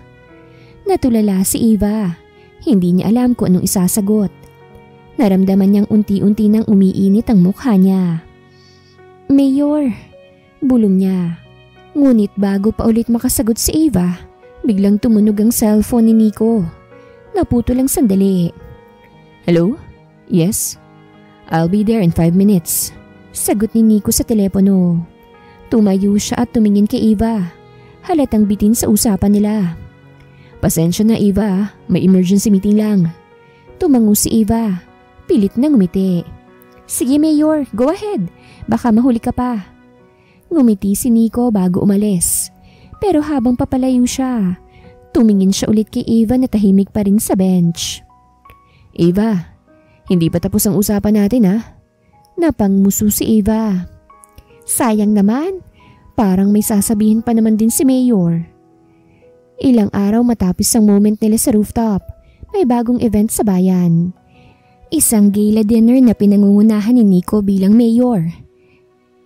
Natulala si Eva. Hindi niya alam kung anong isasagot. Naramdaman niyang unti-unti nang umiinit ang mukha niya. Mayor, bulong niya. Ngunit bago pa ulit makasagot si Eva, biglang tumunog ang cellphone ni Nico. Naputo lang sandali. Hello? Yes? I'll be there in 5 minutes. Sagot ni Nico sa telepono. Tumayo siya at tumingin kay Eva. Halatang bitin sa usapan nila. Pasensya na Eva, may emergency meeting lang. Tumango si Eva. Pilit na ngumiti. Sige Mayor, go ahead. Baka mahuli ka pa. Ngumiti si Nico bago umalis. Pero habang papalayo siya, tumingin siya ulit kay Eva na tahimik pa rin sa bench. Eva, hindi pa tapos ang usapan natin ha? Napangmuso si Eva. Sayang naman, parang may sasabihin pa naman din si Mayor. Ilang araw matapos ang moment nila sa rooftop, may bagong event sa bayan. Isang gala dinner na pinangungunahan ni Nico bilang mayor.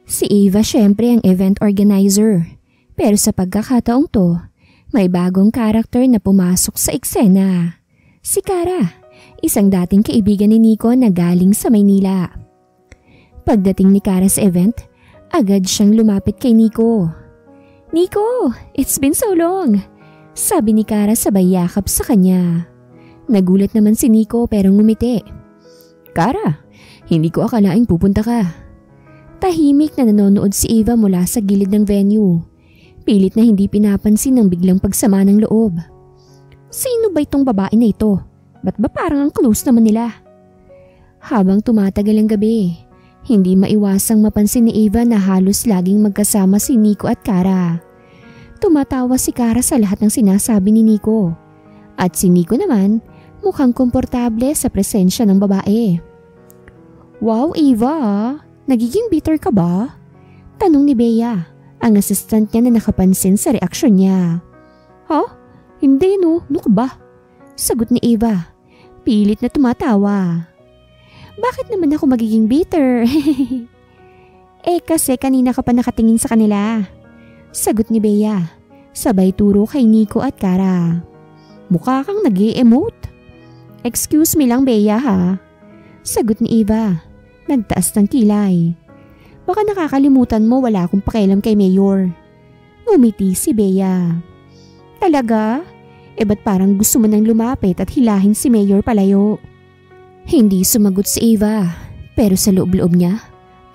Si Eva syempre ang event organizer, pero sa pagkakataong to, may bagong karakter na pumasok sa eksena. Si Cara, isang dating kaibigan ni Nico na galing sa Maynila. Pagdating ni Cara sa event, agad siyang lumapit kay Nico. Nico, it's been so long, sabi ni Cara sabay yakap sa kanya. Nagulat naman si Nico pero ngumiti. Cara, hindi ko akalaing pupunta ka. Tahimik na nanonood si Eva mula sa gilid ng venue. Pilit na hindi pinapansin ang biglang pagsama ng loob. Sino ba itong babae na ito? Ba't ba parang ang close naman nila? Habang tumatagal ang gabi, hindi maiwasang mapansin ni Eva na halos laging magkasama si Nico at Cara. Tumatawa si Cara sa lahat ng sinasabi ni Nico. At si Nico naman, mukhang komportable sa presensya ng babae. Wow Eva, nagiging bitter ka ba? Tanong ni Bea, ang assistant niya na nakapansin sa reaksyon niya. Ha? Hindi no, ano ka ba? Sagot ni Eva, pilit na tumatawa. Bakit naman ako magiging bitter? Kasi kanina ka pa nakatingin sa kanila. Sagot ni Bea, sabay turo kay Nico at Cara. Mukha kang nag-e-emote. Excuse me lang Bea ha? Sagot ni Eva, nagtaas ng kilay. Baka nakakalimutan mo wala akong pakialam kay Mayor. Ngumiti si Bea. Talaga? Ba't parang gusto mo nang lumapit at hilahin si Mayor palayo? Hindi sumagot si Eva, pero sa loob-loob niya,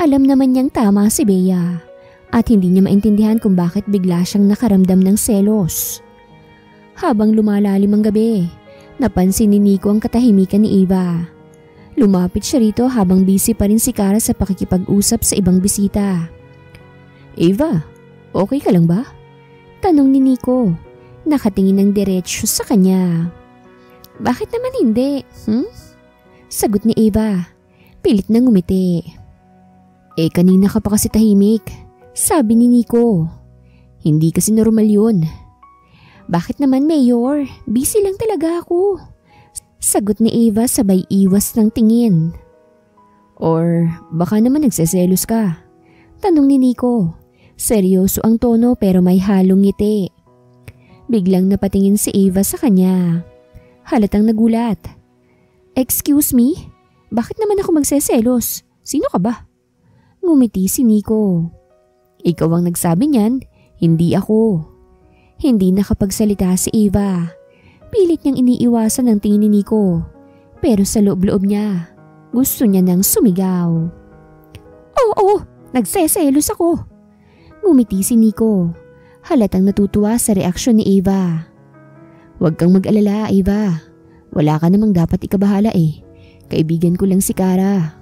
alam naman niyang tama si Bea at hindi niya maintindihan kung bakit bigla siyang nakaramdam ng selos. Habang lumalalim ang gabi, napansin ni Nico ang katahimikan ni Eva. Lumapit siya rito habang busy pa rin si Cara sa pakikipag-usap sa ibang bisita. Eva, okay ka lang ba? Tanong ni Nico, nakatingin ng diretsyo sa kanya. Bakit naman hindi? Sagot ni Eva, pilit na ngumiti. Kanina ka pa kasi tahimik, sabi ni Nico. Hindi kasi normal yun. Bakit naman Mayor? Busy lang talaga ako. Sagot ni Eva sabay iwas ng tingin. Or baka naman nagseselos ka? Tanong ni Nico. Seryoso ang tono pero may halong ngiti. Biglang napatingin si Eva sa kanya. Halatang nagulat. Excuse me? Bakit naman ako magseselos? Sino ka ba? Ngumiti si Nico. Ikaw ang nagsabi niyan, hindi ako. Hindi nakapagsalita si Eva. Pilit niyang iniiwasan ang tingin ni Nico. Pero sa loob-loob niya, gusto niya nang sumigaw. Oo, nagseselos ako. Ngumiti si Nico. Halatang natutuwa sa reaksyon ni Eva. Huwag kang mag-alala, Eva. Wala ka namang dapat ikabahala Kaibigan ko lang si Cara.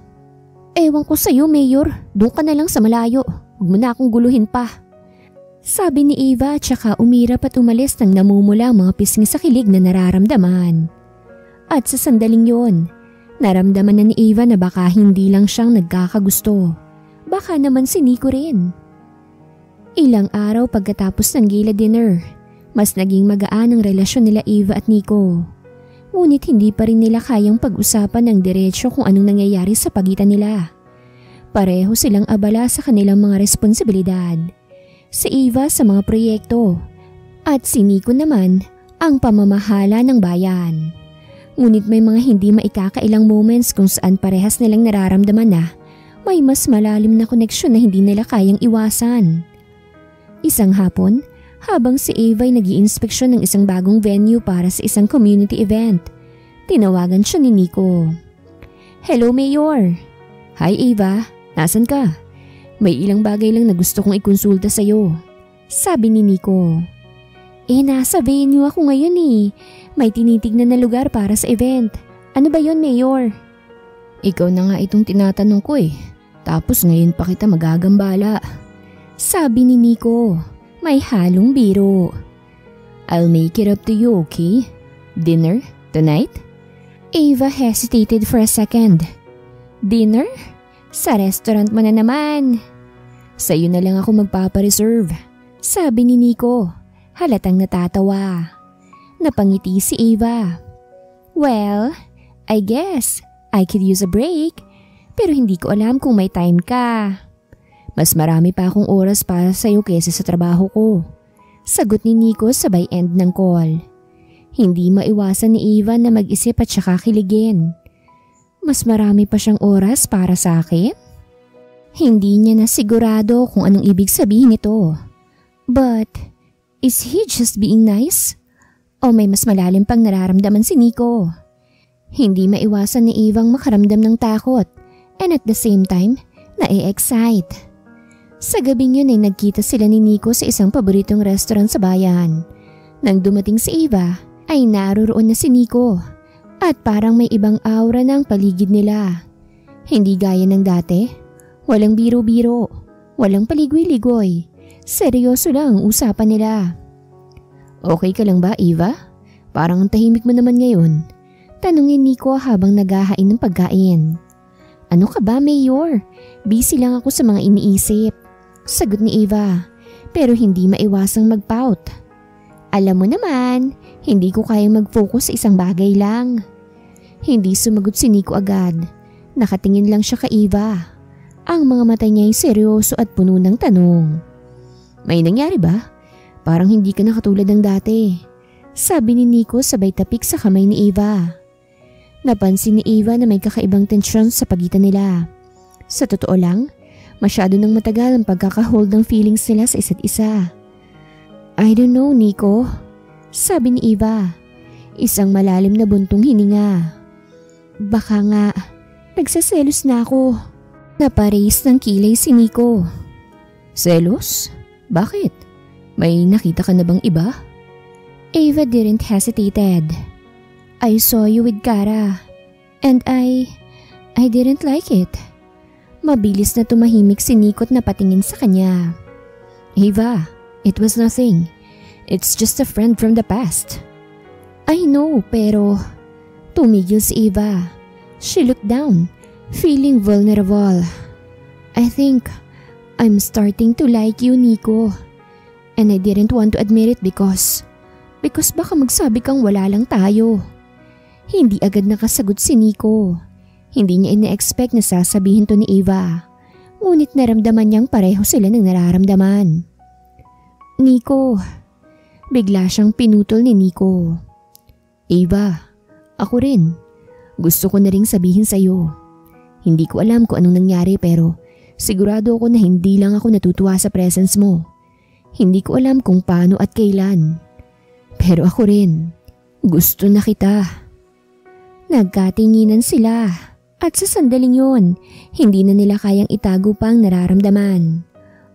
Ewan ko sa'yo, Mayor. Doon ka na lang sa malayo. Huwag mo na akong guluhin pa. Sabi ni Eva tsaka umirap at umalis nang namumula ang mga pisngi sa kilig na nararamdaman. At sa sandaling yon, naramdaman na ni Eva na baka hindi lang siyang nagkakagusto. Baka naman si Nico rin. Ilang araw pagkatapos ng gala dinner, mas naging magaan ang relasyon nila Eva at Nico. Ngunit hindi pa rin nila kayang pag-usapan ng diretsyo kung anong nangyayari sa pagitan nila. Pareho silang abala sa kanilang mga responsibilidad. Si Eva sa mga proyekto at si Nico naman ang pamamahala ng bayan. Ngunit may mga hindi maikakailang moments kung saan parehas nilang nararamdaman na may mas malalim na koneksyon na hindi nila kayang iwasan. Isang hapon, habang si Ava ay nag-iinspeksyon ng isang bagong venue para sa isang community event, tinawagan siya ni Nico. "Hello, Mayor." "Hi, Ava. Nasaan ka? May ilang bagay lang na gusto kong ikonsulta sa'yo," sabi ni Nico. "Nasa venue ako ngayon eh. May tinitignan na lugar para sa event. Ano ba yon, Mayor?" "Ikaw na nga itong tinatanong ko eh. Tapos ngayon pa kita magagambala," sabi ni Nico. May halong biro. "I'll make it up to you, okay? Dinner? Tonight?" Ava hesitated for a second. "Dinner? Sa restaurant mo na naman." "Sa'yo na lang ako magpapareserve," sabi ni Nico. Halatang natatawa. Napangiti si Ava. "Well, I guess I could use a break. Pero hindi ko alam kung may time ka." "Mas marami pa akong oras para sa'yo kesa sa trabaho ko," sagot ni Nico sabay end ng call. Hindi maiwasan ni Ava na mag-isip at saka kiligin. Mas marami pa siyang oras para sa akin? Hindi niya na sigurado kung anong ibig sabihin nito. But, is he just being nice? O may mas malalim pang nararamdaman si Nico? Hindi maiwasan ni Eva ang makaramdam ng takot and at the same time, na-excite. Sa gabing yun ay nagkita sila ni Nico sa isang paboritong restaurant sa bayan. Nang dumating si Eva, ay naroroon na si Nico at parang may ibang aura ng paligid nila. Hindi gaya ng dati, walang biro-biro, walang paligoy-ligoy. Seryoso lang ang usapan nila. "Okay ka lang ba, Eva? Parang ang tahimik mo naman ngayon," tanungin Nico habang naghahain ng pagkain. "Ano ka ba, Mayor? Busy lang ako sa mga iniisip," sagot ni Eva, pero hindi maiwasang mag-pout. "Alam mo naman, hindi ko kayang mag-focus sa isang bagay lang." Hindi sumagot si Nico agad. Nakatingin lang siya kay Eva. Ang mga mata niya ay seryoso at puno ng tanong. "May nangyari ba? Parang hindi ka na katulad ng dati," sabi ni Nico sabay tapik sa kamay ni Eva. Napansin ni Eva na may kakaibang tensyon sa pagitan nila. Sa totoo lang, masyado nang matagal ang pagkakahold ng feelings nila sa isa't isa. "I don't know, Nico," sabi ni Eva. Isang malalim na buntong hininga. "Baka nga, nagsaselos na ako." Napareis ng kilay si Nico. "Selos? Bakit? May nakita ka na bang iba?" Eva didn't hesitated. "I saw you with Kara and I didn't like it." Mabilis na tumahimik si Nico at napatingin sa kanya. "Eva, it was nothing. It's just a friend from the past." "I know, pero..." Tumigil si Eva. She looked down, feeling vulnerable. "I think I'm starting to like you, Nico. And I didn't want to admit it because baka magsabi kang wala lang tayo." Hindi agad nakasagot si Nico. Hindi niya ina-expect na sasabihin to ni Eva. Ngunit naramdaman niyang pareho sila ng nararamdaman. "Nico." Bigla siyang pinutol ni Nico. "Eva, ako rin. Gusto ko na ring sabihin sa'yo. Hindi ko alam kung anong nangyari pero sigurado ako na hindi lang ako natutuwa sa presence mo. Hindi ko alam kung paano at kailan. Pero ako rin. Gusto na kita." Nagkatinginan sila at sa sandaling yun, hindi na nila kayang itago pa ang nararamdaman.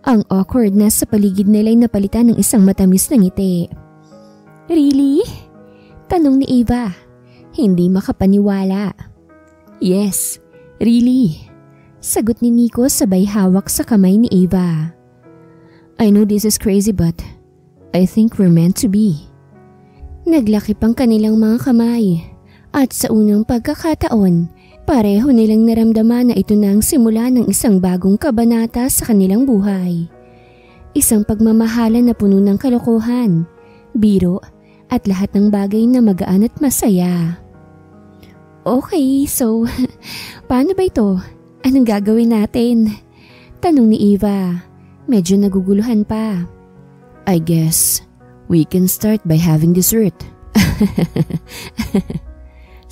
Ang awkwardness sa paligid nila ay napalitan ng isang matamis na ngiti. "Really?" Tanong ni Eva. Hindi makapaniwala. "Yes, really," sagot ni Nico sabay hawak sa kamay ni Eva. "I know this is crazy but I think we're meant to be." Naglakip ang kanilang mga kamay at sa unang pagkakataon, pareho nilang naramdaman na ito na ang simula ng isang bagong kabanata sa kanilang buhay. Isang pagmamahalan na puno ng kalokohan, biro at lahat ng bagay na magaan at masaya. "Okay, so paano ba ito? Anong gagawin natin?" Tanong ni Eva. Medyo naguguluhan pa. "I guess we can start by having dessert."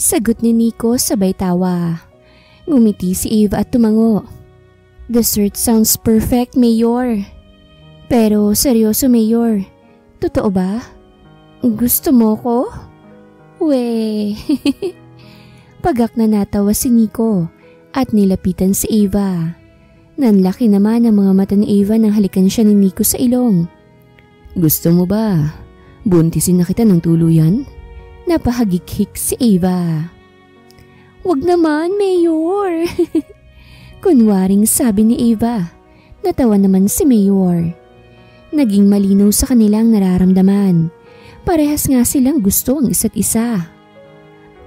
Sagot ni Nico sabay tawa. Ngumiti si Eva at tumango. Dessert sounds perfect, Mayor. Pero seryoso, Mayor. Totoo ba? Gusto mo ko? We. Pagak na natawa si Nico at nilapitan si Eva. Nanlaki naman ang mga mata ni Eva nang halikan siya ni Nico sa ilong. Gusto mo ba? Buntisin na kita ng tuluyan? Napahagik-hik si Eva. Wag naman, Mayor. Kunwaring sabi ni Eva. Natawa naman si Mayor. Naging malinaw sa kanilang nararamdaman. Parehas nga silang gusto ang isa't isa.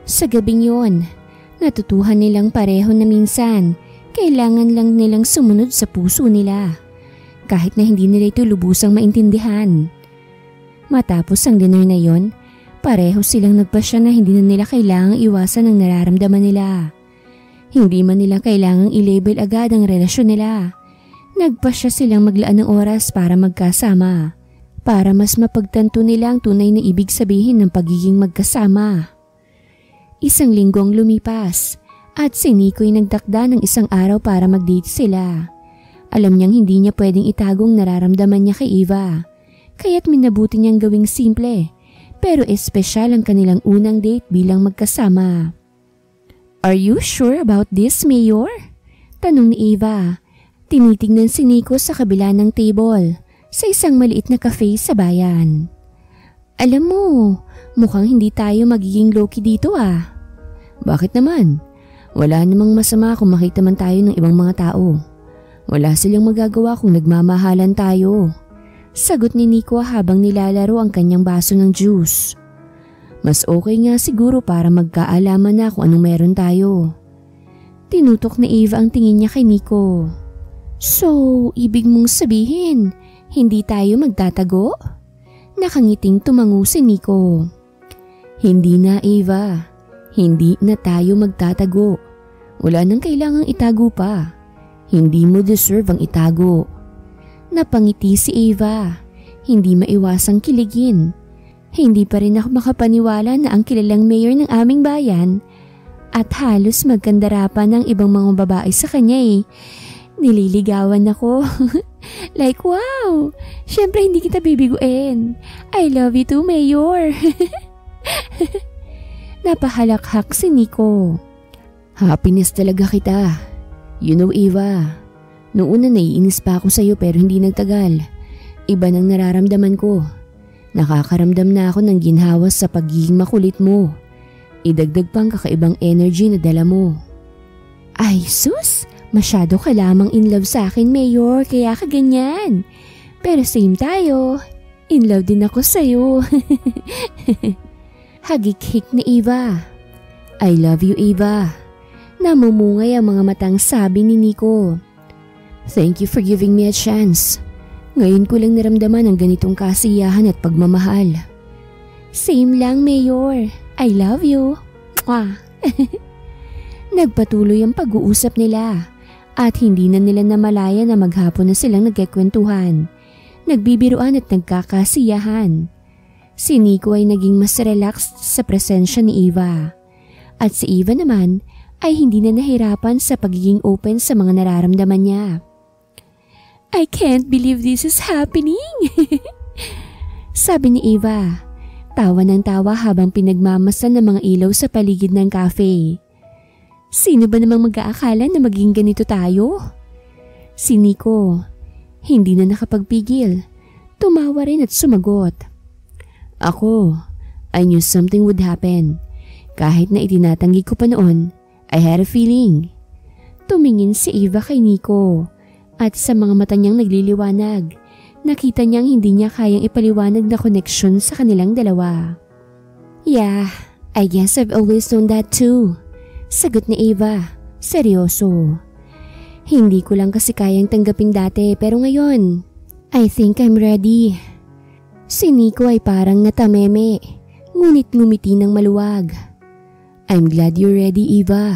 Sa gabing yon, natutuhan nilang pareho na minsan kailangan lang nilang sumunod sa puso nila. Kahit na hindi nila ito lubusang maintindihan. Matapos ang dinner na yon, pareho silang nagpasya na hindi na nila kailangang iwasan ang nararamdaman nila. Hindi man nila kailangang i-label agad ang relasyon nila. Nagpasya silang maglaan ng oras para magkasama. Para mas mapagtanto nila ang tunay na ibig sabihin ng pagiging magkasama. Isang linggo ang lumipas at si Nico'y nagtakda ng isang araw para mag-date sila. Alam niyang hindi niya pwedeng itagong nararamdaman niya kay Eva. Kaya't minabuti niyang gawing simple pero espesyal ang kanilang unang date bilang magkasama. Are you sure about this, Mayor? Tanong ni Eva. Tinitingnan si Nico sa kabila ng table sa isang maliit na cafe sa bayan. Alam mo, mukhang hindi tayo magiging low-key dito ah. Bakit naman? Wala namang masama kung makita man tayo ng ibang mga tao. Wala silang magagawa kung nagmamahalan tayo. Sagot ni Nico habang nilalaro ang kanyang baso ng juice. Mas okay nga siguro para magkaalaman na kung anong meron tayo. Tinutok ni Eva ang tingin niya kay Nico. So, ibig mong sabihin, hindi tayo magtatago? Nakangiting tumango si Nico. Hindi na, Eva. Hindi na tayo magtatago. Wala nang kailangang itago pa. Hindi mo deserve ang itago. Napangiti si Eva. Hindi maiwasang kiligin. Hindi pa rin ako makapaniwala na ang kilalang mayor ng aming bayan at halos magkandarapan ng ibang mga babae sa kanya eh. Nililigawan ako. Like wow! Siyempre hindi kita bibiguin. I love you too, Mayor. Napahalakhak si Nico. Happiness talaga kita. You know, Eva, noong una naiinis pa ako sa'yo pero hindi nagtagal. Iba nang nararamdaman ko. Nakakaramdam na ako ng ginhawas sa pagiging makulit mo. Idagdag pang kakaibang energy na dala mo. Ay sus! Masyado ka lamang in love sa akin, Mayor, kaya ka ganyan. Pero same tayo. In love din ako sa'yo. Hagik-hik ni Eva. I love you, Eva. Namumungay ang mga matang sabi ni Nico. Thank you for giving me a chance. Ngayon ko lang naramdaman ang ganitong kasiyahan at pagmamahal. Same lang, Mayor. I love you. Mwah. Nagpatuloy ang pag-uusap nila at hindi na nila namalaya na maghapon na silang nagkikwentuhan, nagbibiruan at nagkakasiyahan. Si Nico ay naging mas relaxed sa presensya ni Eva at si Eva naman ay hindi na nahirapan sa pagiging open sa mga nararamdaman niya. I can't believe this is happening. Sabi ni Eva, tawa ng tawa habang pinagmamasan ng mga ilaw sa paligid ng cafe. Sino ba namang mag-aakala na maging ganito tayo? Si Nico, hindi na nakapagpigil. Tumawa rin at sumagot. Ako, I knew something would happen. Kahit na itinatanggi ko pa noon, I had a feeling. Tumingin si Eva kay Nico at sa mga mata niyang nagliliwanag. Nakita niyang hindi niya kayang ipaliwanag na connection sa kanilang dalawa. Yeah, I guess I've always known that too. Sagot ni Eva, seryoso. Hindi ko lang kasi kayang tanggapin dati pero ngayon, I think I'm ready. Si Nico ay parang natameme, ngunit ngumiti ng maluwag. I'm glad you're ready, Eva.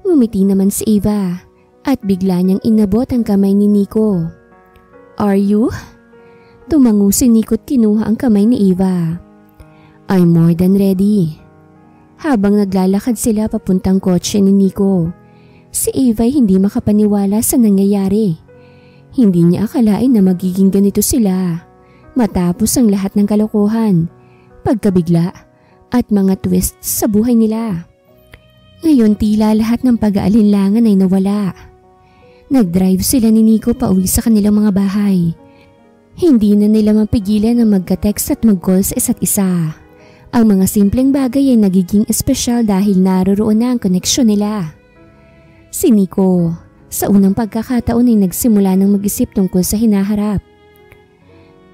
Ngumiti naman si Eva at bigla niyang inabot ang kamay ni Nico. Are you? Tumango si Nico at kinuha ang kamay ni Eva. I'm more than ready. Habang naglalakad sila papuntang kotse ni Nico, si Eva ay hindi makapaniwala sa nangyayari. Hindi niya akalain na magiging ganito sila matapos ang lahat ng kalokohan, pagkabigla at mga twists sa buhay nila. Ngayon tila lahat ng pag-aalinlangan ay nawala. Nag-drive sila ni Nico pauwi sa kanilang mga bahay. Hindi na nila mapigilan na magka-text at mag-call sa isa't isa. Ang mga simpleng bagay ay nagiging espesyal dahil naroroon na ang koneksyon nila. Si Nico, sa unang pagkakataon ay nagsimula ng mag-isip tungkol sa hinaharap.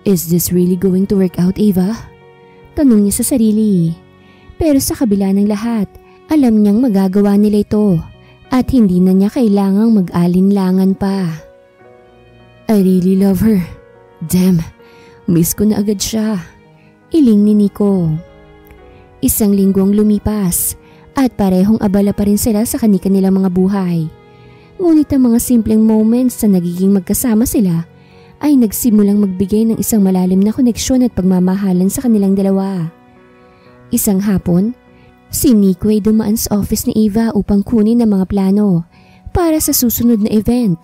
Is this really going to work out, Eva? Tanong niya sa sarili. Pero sa kabila ng lahat, alam niyang magagawa nila ito at hindi na niya kailangang mag-alinlangan pa. I really love her. Damn, miss ko na agad siya. Iling ni Nico. Isang linggong lumipas at parehong abala pa rin sila sa kanilang mga buhay. Ngunit ang mga simpleng moments na nagiging magkasama sila ay nagsimulang magbigay ng isang malalim na koneksyon at pagmamahalan sa kanilang dalawa. Isang hapon, si Nico ay dumaan sa office ni Eva upang kunin ang mga plano para sa susunod na event.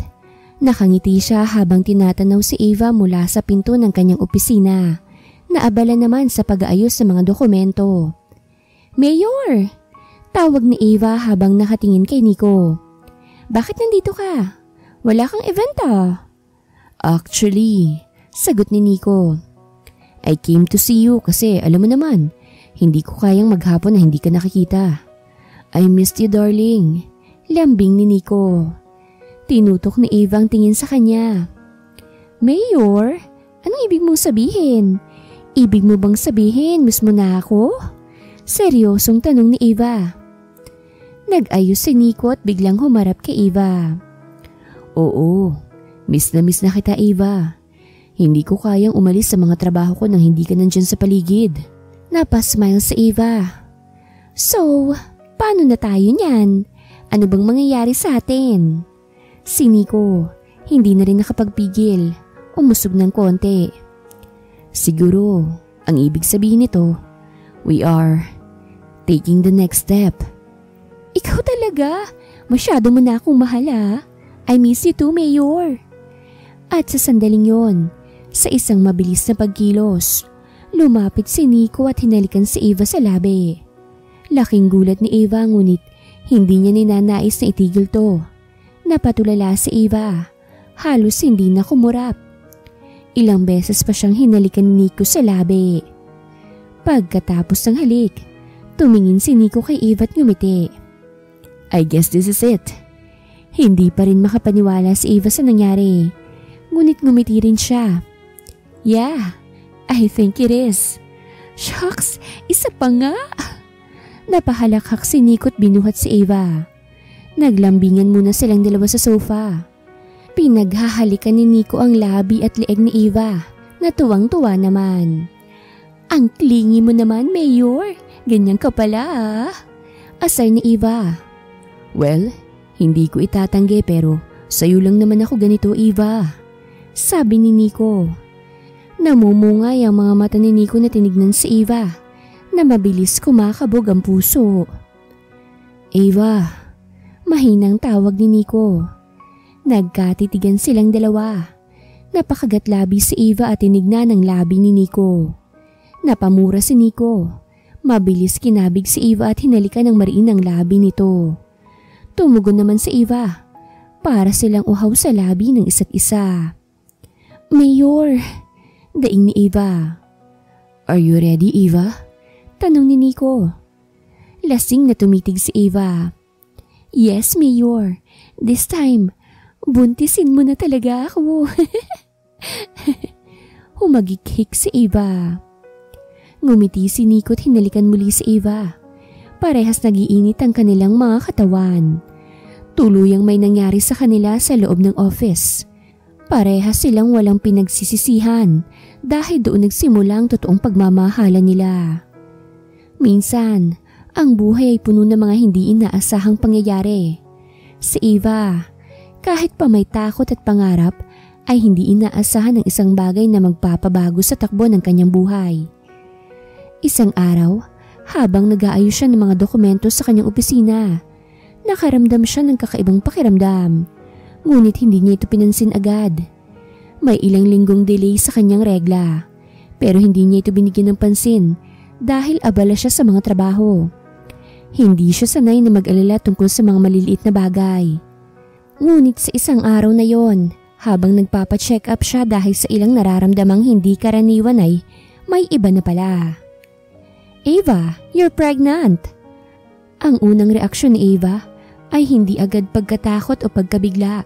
Nakangiti siya habang tinatanaw si Eva mula sa pinto ng kanyang opisina, naabala naman sa pag-aayos ng mga dokumento. Mayor! Tawag ni Eva habang nakatingin kay Nico. Bakit nandito ka? Wala kang event ah. Actually, sagot ni Nico. I came to see you kasi alam mo naman, hindi ko kayang maghapon na hindi ka nakikita. I missed you, darling. Lambing ni Nico. Tinutok ni Eva ang tingin sa kanya. Mayor, anong ibig mong sabihin? Ibig mo bang sabihin miss mo na ako? Seryosong tanong ni Eva. Nag-ayos si Nico at biglang humarap kay Eva. Oo, miss na kita, Eva. Hindi ko kayang umalis sa mga trabaho ko nang hindi ka nandyan sa paligid. Napasmile si Eva. So, paano na tayo niyan? Ano bang mangyayari sa atin? Si Nico, hindi na rin nakapagpigil. Umusog ng konti. Siguro, ang ibig sabihin nito, we are taking the next step. Ikaw talaga? Masyado mo na akong mahal ah. I miss you too, Mayor. At sa sandaling yon, sa isang mabilis na pagkilos, lumapit si Nico at hinalikan si Eva sa labi. Laking gulat ni Eva ngunit hindi niya ninanais na itigil to. Napatulala si Eva, halos hindi na kumurap. Ilang beses pa siyang hinalikan ni Nico sa labi. Pagkatapos ng halik, tumingin si Nico kay Eva at ngumiti. I guess this is it. Hindi pa rin makapaniwala si Eva sa nangyari, ngunit ngumiti rin siya. Yeah, I think it is. Shucks, isa pa nga. Napahalakhak si Nico at binuhat si Eva. Naglambingan muna silang dalawa sa sofa. Pinaghahalikan ni Nico ang labi at leeg ni Eva, na tuwang-tuwa naman. Ang klingi mo naman, Mayor. Ganyan ka pala ah. Asar ni Eva. Well, hindi ko itatanggi pero sa'yo lang naman ako ganito, Eva. Sabi ni Nico. Namumungay ang mga mata ni Nico na tinignan si Eva na mabilis kumakabog ang puso. Eva, mahinang tawag ni Nico. Nagkatitigan silang dalawa. Napakagat labi si Eva at tinignan ang labi ni Nico. Napamura si Nico. Mabilis kinabig si Eva at hinalikan ng mariin ang labi nito. Tumugon naman si Eva. Para silang uhaw sa labi ng isa't isa. Mayor, daing ni Eva. Are you ready, Eva? Tanong ni Nico. Lasing na tumitig si Eva. Yes, Mayor. This time, buntisin mo na talaga ako. Humagikhik si Eva. Ngumiti si Nico at hinalikan muli si Eva. Parehas nagiinit ang kanilang mga katawan. Tuluyang may nangyari sa kanila sa loob ng office. Parehas silang walang pinagsisisihan dahil doon nagsimula ang totoong pagmamahalan nila. Minsan, ang buhay ay puno ng mga hindi inaasahang pangyayari. Si Eva, kahit pa may takot at pangarap, ay hindi inaasahan ang isang bagay na magpapabago sa takbo ng kanyang buhay. Isang araw, Habang nag-aayos siya ng mga dokumento sa kanyang opisina, nakaramdam siya ng kakaibang pakiramdam. Ngunit hindi niya ito pinansin agad. May ilang linggong delay sa kanyang regla, pero hindi niya ito binigyan ng pansin dahil abala siya sa mga trabaho. Hindi siya sanay na mag-alala tungkol sa mga maliliit na bagay. Ngunit sa isang araw na yon, habang nagpapacheck up siya dahil sa ilang nararamdamang hindi karaniwan ay may iba na pala. "Ava, you're pregnant!" Ang unang reaksyon ni Ava ay hindi agad pagkatakot o pagkabigla,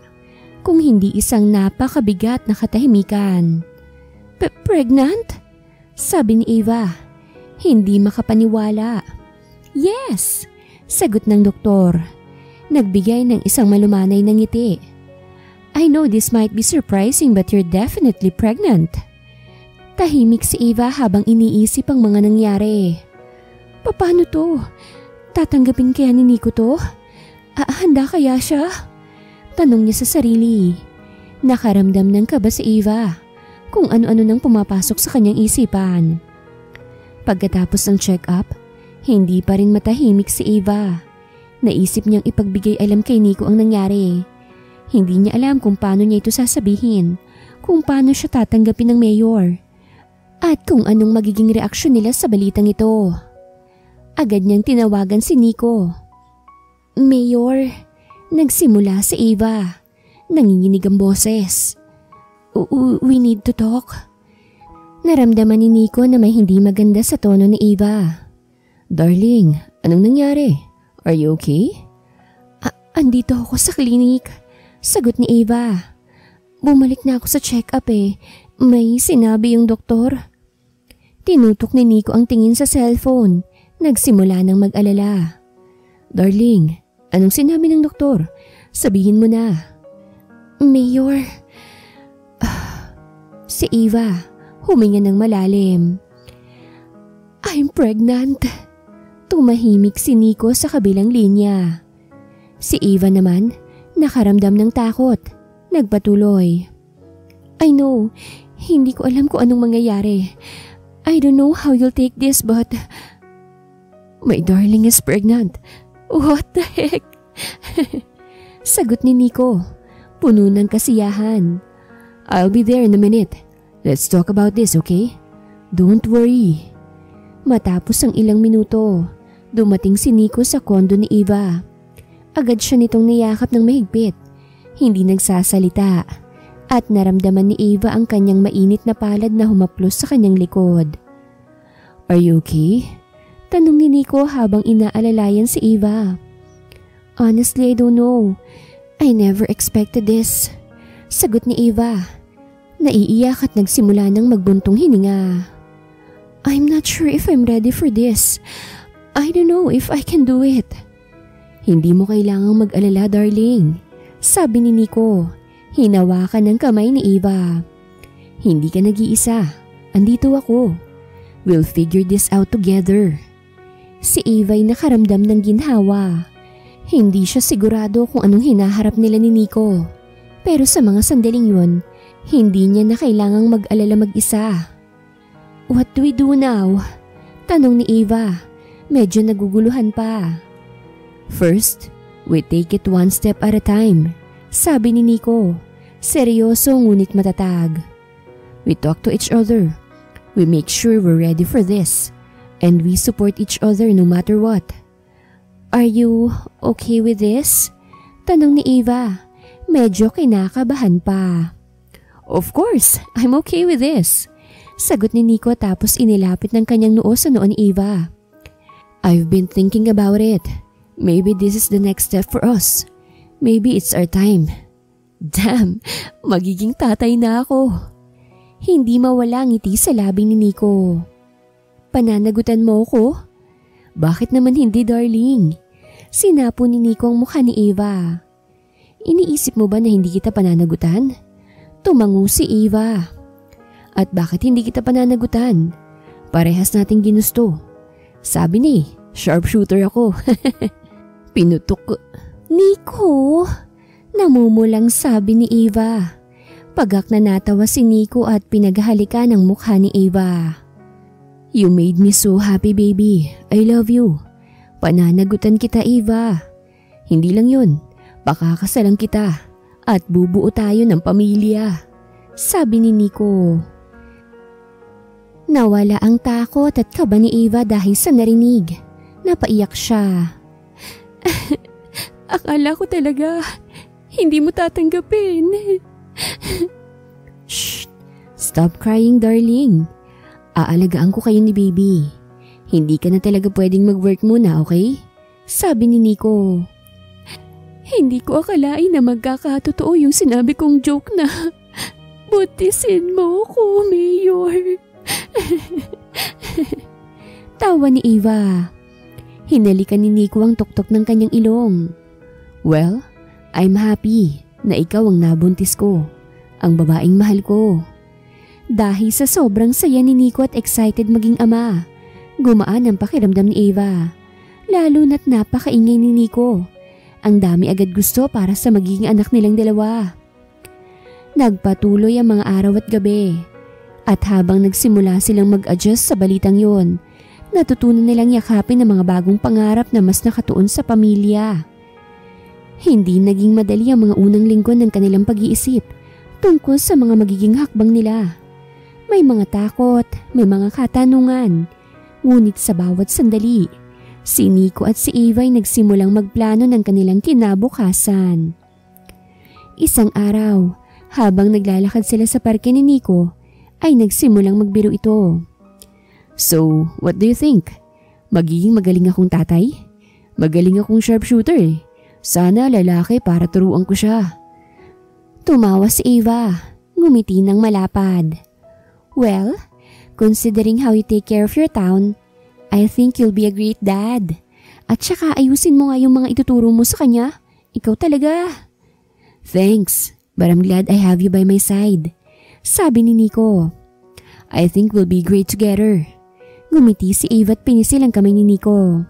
kung hindi isang napakabigat na katahimikan. "Pregnant?" sabi ni Ava, hindi makapaniwala. "Yes," sagot ng doktor. Nagbigay ng isang malumanay na ngiti. "I know this might be surprising but you're definitely pregnant." Tahimik si Ava habang iniisip ang mga nangyari. Paano to? Tatanggapin kaya ni Nico to? Handa kaya siya? Tanong niya sa sarili. Nakaramdam ng kaba si Ava kung ano-ano nang pumapasok sa kanyang isipan. Pagkatapos ng check-up, hindi pa rin matahimik si Ava. Naisip niyang ipagbigay alam kay Nico ang nangyari. Hindi niya alam kung paano niya ito sasabihin, kung paano siya tatanggapin ng mayor, at kung anong magiging reaksyon nila sa balitang ito. Agad niyang tinawagan si Nico. "Mayor," nagsimula si Ava. Nanginginig ang boses. We need to talk." Naramdaman ni Nico na may hindi maganda sa tono ni Ava. "Darling, anong nangyari? Are you okay?" Andito ako sa klinik," sagot ni Ava. "Bumalik na ako sa check-up eh. May sinabi yung doktor." Tinutok ni Nico ang tingin sa cellphone. Nagsimula ng mag-alala. "Darling, anong sinabi ng doktor? Sabihin mo na." "Mayor." Si Ava huminga ng malalim. "I'm pregnant." Tumahimik si Nico sa kabilang linya. Si Ava naman nakaramdam ng takot. Nagpatuloy. "I know, hindi ko alam kung anong mangyayari. I don't know how you'll take this but..." "My darling is pregnant." "What the heck?" Sagot ni Nico, puno ng kasiyahan. "I'll be there in a minute. Let's talk about this, okay? Don't worry." Matapos ang ilang minuto, dumating si Nico sa kondo ni Ava. Agad siya nitong niyakap ng mahigpit. Hindi nagsasalita, at naramdaman ni Ava ang kanyang mainit na palad na humaplos sa kanyang likod. "Are you okay?" Tanong ni Nico habang inaalalayan si Ava. "Honestly, I don't know. I never expected this." Sagot ni Ava. Naiiyak at nagsimula ng magbuntong hininga. "I'm not sure if I'm ready for this. I don't know if I can do it." "Hindi mo kailangang mag-alala, darling," sabi ni Nico. Hinawakan ng kamay ni Ava. "Hindi ka nag-iisa. Andito ako. We'll figure this out together." Si Ava ay nakaramdam ng ginhawa. Hindi siya sigurado kung anong hinaharap nila ni Nico. Pero sa mga sandaling yun, hindi niya na kailangang mag-alala mag-isa. "What do we do now?" Tanong ni Ava. Medyo naguguluhan pa. "First, we take it one step at a time," sabi ni Nico. Seryoso ngunit matatag. "We talk to each other. We make sure we're ready for this. And we support each other no matter what." "Are you okay with this?" Tanong ni Ava. Medyo kinakabahan pa. "Of course, I'm okay with this," sagot ni Nico tapos inilapit ng kanyang noo sa noo ni Ava. "I've been thinking about it. Maybe this is the next step for us. Maybe it's our time." Damn, magiging tatay na ako. Hindi mawala ngiti sa labi ni Nico. "Pananagutan mo ko?" "Bakit naman hindi, darling?" Sinapo ni Nico ang mukha ni Ava. "Iniisip mo ba na hindi kita pananagutan?" Tumango si Ava. "At bakit hindi kita pananagutan? Parehas nating ginusto. Sabi ni, sharpshooter ako." Pinutok. "Nico!" Namumulang sabi ni Ava. Pagak na natawa si Nico at pinaghalikan ang mukha ni Ava. You made me so happy, baby. I love you. Pananagutan kita, Eva. Hindi lang yun, pakakasalan kita at bubuo tayo ng pamilya, sabi ni Nico. Nawala ang takot at kaba ni Eva dahil sa narinig. Napaiyak siya. Akala ko talaga hindi mo tatanggapin. Shh! Stop crying, darling. Aalagaan ko kayo ni baby. Hindi ka na talaga pwedeng mag-work muna, okay? Sabi ni Nico. Hindi ko akalain na magkakatotoo yung sinabi kong joke na butisin mo ko, Mayor. Tawa ni Eva. Hinalikan ni Nico ang tuktok ng kanyang ilong. Well, I'm happy na ikaw ang nabuntis ko, ang babaeng mahal ko. Dahil sa sobrang saya ni Nico at excited maging ama, gumaan ang pakiramdam ni Eva. Lalo na't napakaingay ni Nico. Ang dami agad gusto para sa magiging anak nilang dalawa. Nagpatuloy ang mga araw at gabi. At habang nagsimula silang mag-adjust sa balitang yon, natutunan nilang yakapin ang mga bagong pangarap na mas nakatuon sa pamilya. Hindi naging madali ang mga unang linggo ng kanilang pag-iisip tungkol sa mga magiging hakbang nila. May mga takot, may mga katanungan, ngunit sa bawat sandali, si Nico at si Eva ay nagsimulang magplano ng kanilang kinabukasan. Isang araw, habang naglalakad sila sa parke ni Nico, ay nagsimulang magbiro ito. So, what do you think? Magiging magaling akong tatay? Magaling akong sharpshooter eh. Sana lalaki para turuan ko siya. Tumawa si Eva, ngumiti ng malapad. Well, considering how you take care of your town, I think you'll be a great dad. At saka ayusin mo nga yung mga ituturo mo sa kanya. Ikaw talaga. Thanks, but I'm glad I have you by my side, sabi ni Nico. I think we'll be great together. Ngumiti si Eva at pinisil ang kamay ni Nico.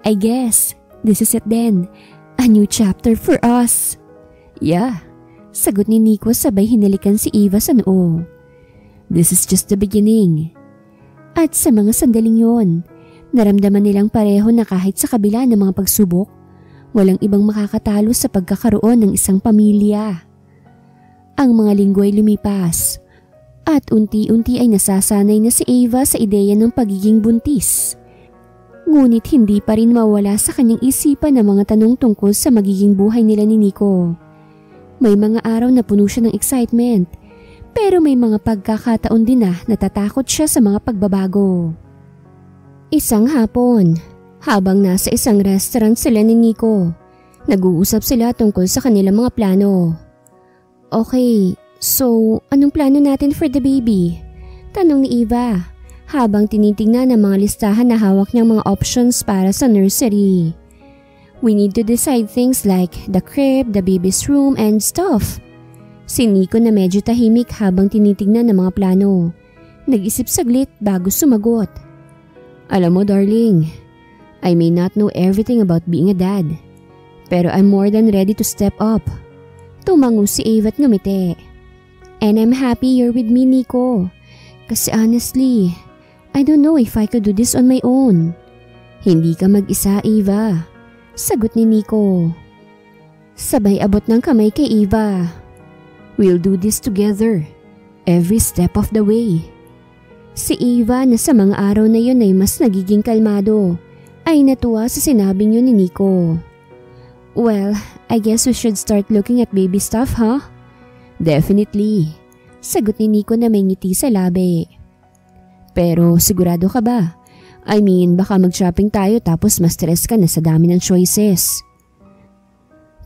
I guess this is it then. A new chapter for us. Yeah, sagot ni Nico sabay hinalikan si Eva sa noo. This is just the beginning. At sa mga sandaling yon, naramdaman nilang pareho na kahit sa kabila ng mga pagsubok, walang ibang makakatalo sa pagkakaroon ng isang pamilya. Ang mga linggo ay lumipas at unti-unti ay nasasanay na si Eva sa ideya ng pagiging buntis. Ngunit hindi pa rin mawala sa kanyang isipan ang mga tanong tungkol sa magiging buhay nila ni Nico. May mga araw na puno siya ng excitement, pero may mga pagkakataon din na natatakot siya sa mga pagbabago. Isang hapon, habang nasa isang restaurant sila ni Nico, nag-uusap sila tungkol sa kanilang mga plano. Okay, so anong plano natin for the baby? Tanong ni Eva, habang tinitingnan ang mga listahan na hawak niyang mga options para sa nursery. We need to decide things like the crib, the baby's room, and stuff. Si Nico na medyo tahimik habang tinitingnan ang mga plano. Nag-isip saglit bago sumagot. Alam mo, darling, I may not know everything about being a dad, pero I'm more than ready to step up. Tumango si Eva at ngumiti. And I'm happy you're with me, Nico. Kasi honestly, I don't know if I could do this on my own. Hindi ka mag-isa, Eva, sagot ni Nico. Sabay abot ng kamay kay Eva. We'll do this together, every step of the way. Si Eva na sa mga araw na yun ay mas nagiging kalmado, ay natuwa sa sinabing yun ni Nico. Well, I guess we should start looking at baby stuff, huh? Definitely, sagot ni Nico na may ngiti sa labi. Pero sigurado ka ba? I mean, baka mag-shopping tayo tapos ma-stress ka na sa dami ng choices.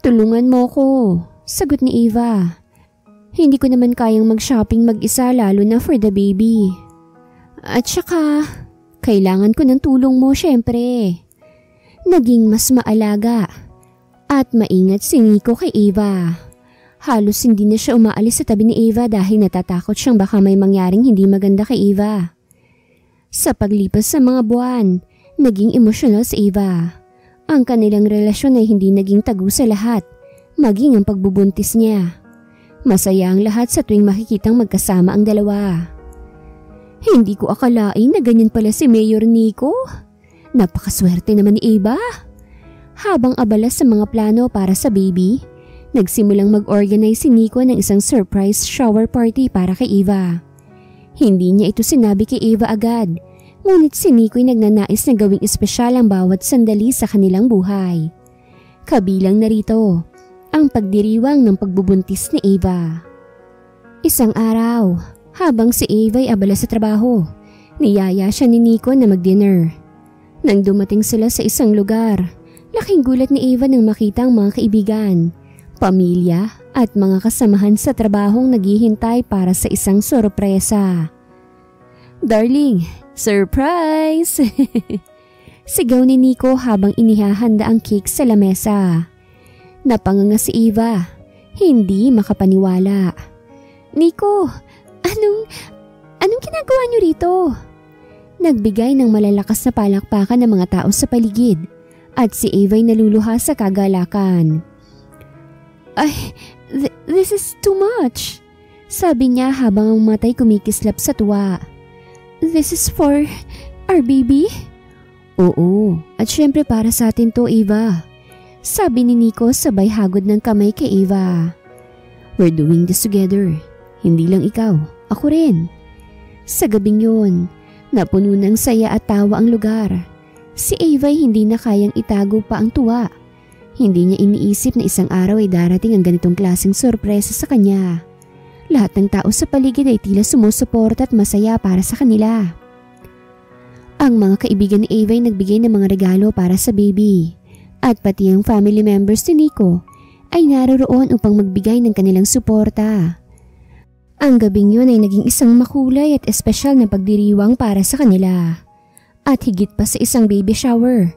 Tulungan mo ko, sagot ni Eva. Hindi ko naman kayang mag-shopping mag-isa lalo na for the baby. At saka, kailangan ko ng tulong mo syempre. Naging mas maalaga at maingat si Nico kay Eva. Halos hindi na siya umaalis sa tabi ni Eva dahil natatakot siyang baka may mangyaring hindi maganda kay Eva. Sa paglipas sa mga buwan, naging emosyonal si Eva. Ang kanilang relasyon ay hindi naging tagu sa lahat, maging ang pagbubuntis niya. Masaya ang lahat sa tuwing makikitang magkasama ang dalawa. Hindi ko akalain na ganyan pala si Mayor Nico. Napakaswerte naman ni Eva. Habang abala sa mga plano para sa baby, nagsimulang mag-organize si Nico ng isang surprise shower party para kay Eva. Hindi niya ito sinabi kay Eva agad, ngunit si Nico'y nagnanais na gawing espesyal ang bawat sandali sa kanilang buhay. Kabilang narito ang pagdiriwang ng pagbubuntis ni Eva. Isang araw, habang si Eva'y abala sa trabaho, niyaya siya ni Nico na mag-dinner. Nang dumating sila sa isang lugar, laking gulat ni Eva nang makita ang mga kaibigan, pamilya at mga kasamahan sa trabahong naghihintay para sa isang sorpresa. "Darling, surprise!" Sigaw ni Nico habang inihahanda ang cake sa lamesa. Napanganga si Eva, hindi makapaniwala. "Nico, anong ginagawa niyo rito?" Nagbigay ng malalakas na palakpakan ng mga tao sa paligid at si Eva'y naluluha sa kagalakan. This is too much," sabi niya habang ang matay kumikislap sa tuwa. "This is for our baby?" "Oo, at syempre para sa atin to, Eva," sabi ni Nico sabay hagod ng kamay kay Eva. "We're doing this together. Hindi lang ikaw, ako rin." Sa gabing yun, napuno ng saya at tawa ang lugar. Si Eva'y hindi na kayang itago pa ang tuwa. Hindi niya iniisip na isang araw ay darating ang ganitong klaseng sorpresa sa kanya. Lahat ng tao sa paligid ay tila sumusuporta at masaya para sa kanila. Ang mga kaibigan ni Eva ay nagbigay ng mga regalo para sa baby, at pati ang family members ni Nico ay naroroon upang magbigay ng kanilang suporta. Ang gabing yun ay naging isang makulay at espesyal na pagdiriwang para sa kanila. At higit pa sa isang baby shower,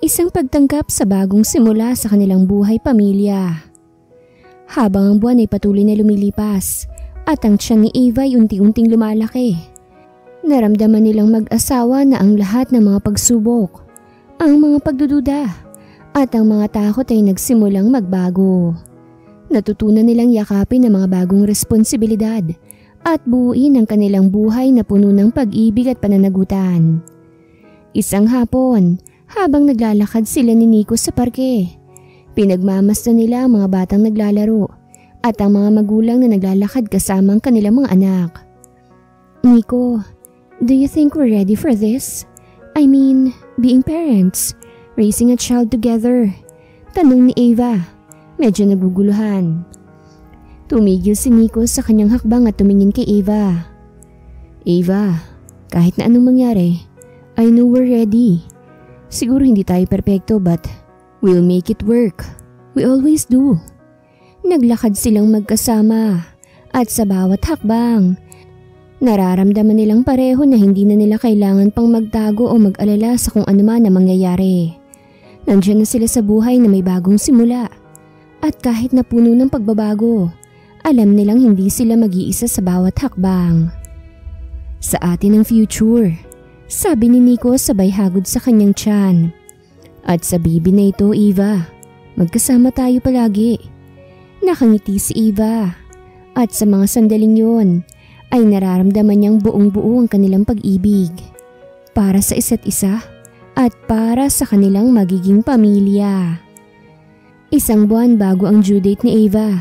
isang pagtanggap sa bagong simula sa kanilang buhay pamilya. Habang ang buwan ay patuloy na lumilipas at ang tiyan ni Eva ay unti-unting lumalaki, naramdaman nilang mag-asawa na ang lahat ng mga pagsubok, ang mga pagdududa at ang mga takot ay nagsimulang magbago. Natutunan nilang yakapin ang mga bagong responsibilidad at buuin ang kanilang buhay na puno ng pag-ibig at pananagutan. Isang hapon, habang naglalakad sila ni Nico sa parke, pinagmamasdan nila ang mga batang naglalaro at ang mga magulang na naglalakad kasama ang kanilang mga anak. "Nico, do you think we're ready for this? I mean, being parents, raising a child together?" Tanong ni Eva. Medyo naguguluhan. Tumigil si Nico sa kanyang hakbang at tumingin kay Eva. "Eva, kahit na anong mangyari, I know we're ready. Siguro hindi tayo perpekto but we'll make it work. We always do." Naglakad silang magkasama at sa bawat hakbang, nararamdaman nilang pareho na hindi na nila kailangan pang magtago o mag-alala sa kung ano man na mangyayari. Nandiyan na sila sa buhay na may bagong simula. At kahit na puno ng pagbabago, alam nilang hindi sila mag-iisa sa bawat hakbang. "Sa atin ang future," sabi ni Nico sabay hagod sa kanyang tiyan. "At sa baby na ito, Eva, magkasama tayo palagi." Nakangiti si Eva at sa mga sandaling yon ay nararamdaman niyang buong-buo ang kanilang pag-ibig para sa isa't isa at para sa kanilang magiging pamilya. Isang buwan bago ang due date ni Eva,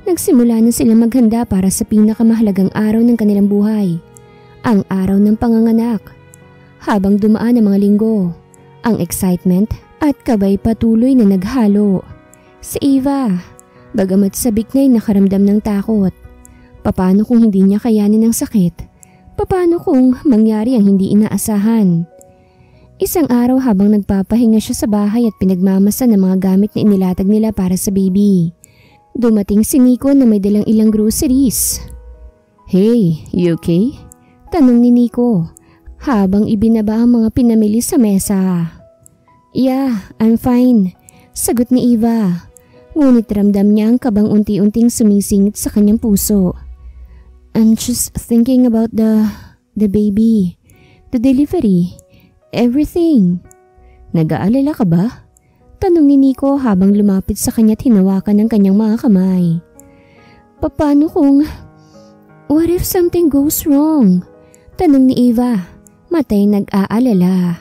nagsimula na sila maghanda para sa pinakamahalagang araw ng kanilang buhay, ang araw ng panganganak. Habang dumaan ang mga linggo, ang excitement at kabay patuloy na naghalo. Si Eva, bagamat sabik na ay nakaramdam ng takot. Paano kung hindi niya kayanin ang sakit? Paano kung mangyari ang hindi inaasahan? Isang araw habang nagpapahinga siya sa bahay at pinagmamasan ng mga gamit na inilatag nila para sa baby, dumating si Nico na may dalang ilang groceries. "Hey, you okay?" Tanong ni Nico habang ibinaba ang mga pinamili sa mesa. "Yeah, I'm fine," sagot ni Eva. Ngunit ramdam niya ang kabang unti-unting sumisingit sa kanyang puso. "I'm just thinking about the baby, the delivery. Everything." "Nag-aalala ka ba?" Tanong ni Nico habang lumapit sa kanya at hinawakan ng kanyang mga kamay. "Paano kung... what if something goes wrong?" Tanong ni Eva, matay nag-aalala.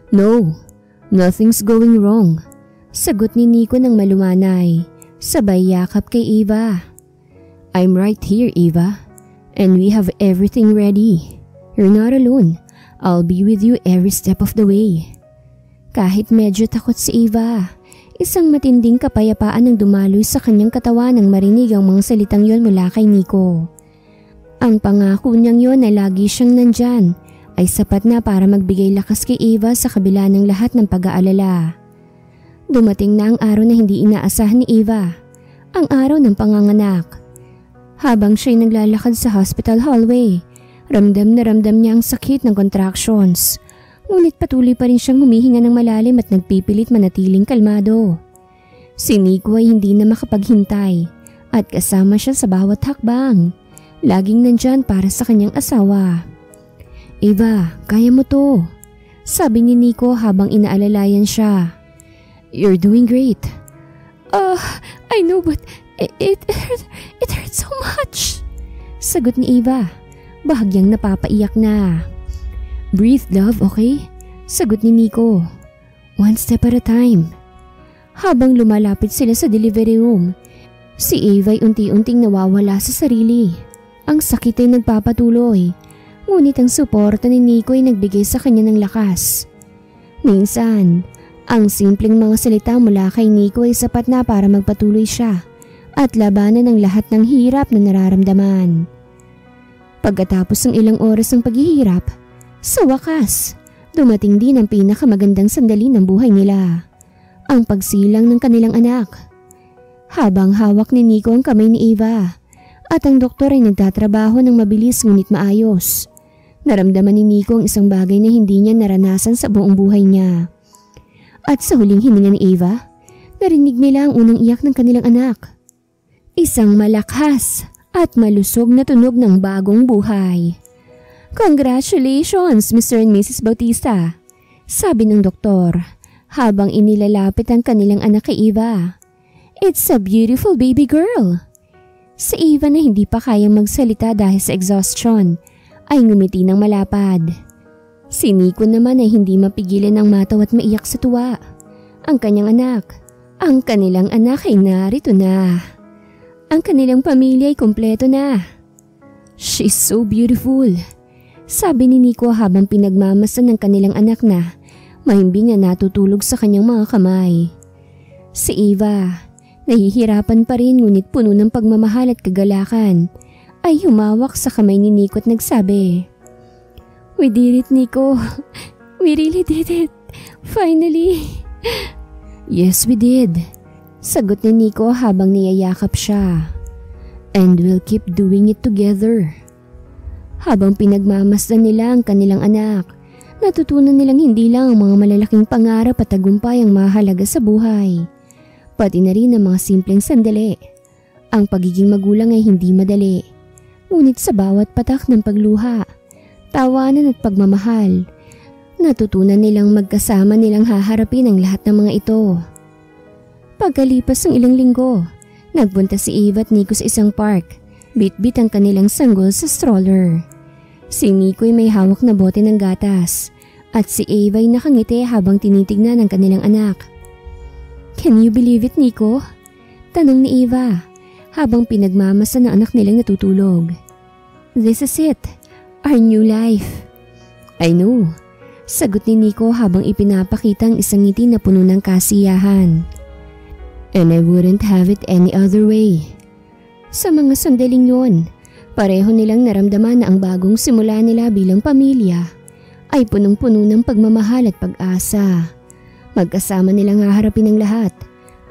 No, nothing's going wrong. Sagot ni Nico ng malumanay, sabay yakap kay Eva. I'm right here, Eva, and we have everything ready. You're not alone. I'll be with you every step of the way. Kahit medyo takot si Eva, isang matinding kapayapaan ang dumaloy sa kanyang katawan nang marinig ang mga salitang yon mula kay Nico. Ang pangako niyang yon na lagi siyang nandyan ay sapat na para magbigay lakas kay Eva sa kabila ng lahat ng pag-aalala. Dumating na ang araw na hindi inaasahan ni Eva, ang araw ng panganganak. Habang siya'y naglalakad sa hospital hallway, ramdam na ramdam niya ang sakit ng contractions. Ngunit patuloy pa rin siyang humihinga ng malalim at nagpipilit manatiling kalmado. Si Nico ay hindi na makapaghintay at kasama siya sa bawat hakbang. Laging nandyan para sa kanyang asawa. Eva, kaya mo to, sabi ni Nico habang inaalalayan siya. You're doing great. I know but it hurts so much. Sagot ni Eva, bahagyang napapaiyak na. Breathe, love, okay? Sagot ni Nico. One step at a time. Habang lumalapit sila sa delivery room, si Eva ay unti-unting nawawala sa sarili. Ang sakit ay nagpapatuloy, ngunit ang suporta ni Nico ay nagbigay sa kanya ng lakas. Minsan, ang simpleng mga salita mula kay Nico ay sapat na para magpatuloy siya at labanan ang lahat ng hirap na nararamdaman. Pagkatapos ng ilang oras ng paghihirap, sa wakas, dumating din ang pinakamagandang sandali ng buhay nila, ang pagsilang ng kanilang anak. Habang hawak ni Nico ang kamay ni Eva at ang doktor ay nagtatrabaho ng mabilis ngunit maayos, naramdaman ni Nico ang isang bagay na hindi niya naranasan sa buong buhay niya. At sa huling hininga ni Eva, narinig nila ang unang iyak ng kanilang anak. Isang malakas at malusog na tunog ng bagong buhay. Congratulations, Mr. and Mrs. Bautista, sabi ng doktor habang inilalapit ang kanilang anak kay Eva. It's a beautiful baby girl. Si Eva na hindi pa kayang magsalita dahil sa exhaustion ay ngumiti ng malapad. Si Nico naman ay hindi mapigilan ng mataw at maiyak sa tuwa. Ang kanyang anak, ang kanilang anak ay narito na. Ang kanilang pamilya ay kumpleto na. She's so beautiful, sabi ni Nico habang pinagmamasan ng kanilang anak na mahimbing na natutulog sa kanyang mga kamay. Si Eva, nahihirapan pa rin ngunit puno ng pagmamahal at kagalakan, ay humawak sa kamay ni Nico at nagsabi, "We did it, Nico. We really did it. Finally." "Yes, we did," sagot ni Nico habang niyayakap siya. "And we'll keep doing it together." Habang pinagmamasdan nila ang kanilang anak, natutunan nilang hindi lang ang mga malalaking pangarap at tagumpay ang mahalaga sa buhay, pati na rin ang mga simpleng sandali. Ang pagiging magulang ay hindi madali, ngunit sa bawat patak ng pagluha, tawanan at pagmamahal, natutunan nilang magkasama nilang haharapin ang lahat ng mga ito. Pagkalipas ng ilang linggo, nagpunta si Eva at Nico sa isang park, bit-bit ang kanilang sanggol sa stroller. Si Nico ay may hawak na bote ng gatas at si Eva ay nakangiti habang tinitignan ang kanilang anak. "Can you believe it, Nico?" tanong ni Eva habang pinagmamasa ng anak nilang natutulog. "This is it, our new life." "I know," sagot ni Nico habang ipinapakita ang isang ngiti na puno ng kasiyahan. "And I wouldn't have it any other way." Sa mga sandaling yun, pareho nilang naramdaman na ang bagong simula nila bilang pamilya ay punong-puno ng pagmamahal at pag-asa. Magkasama nilang haharapin ang lahat,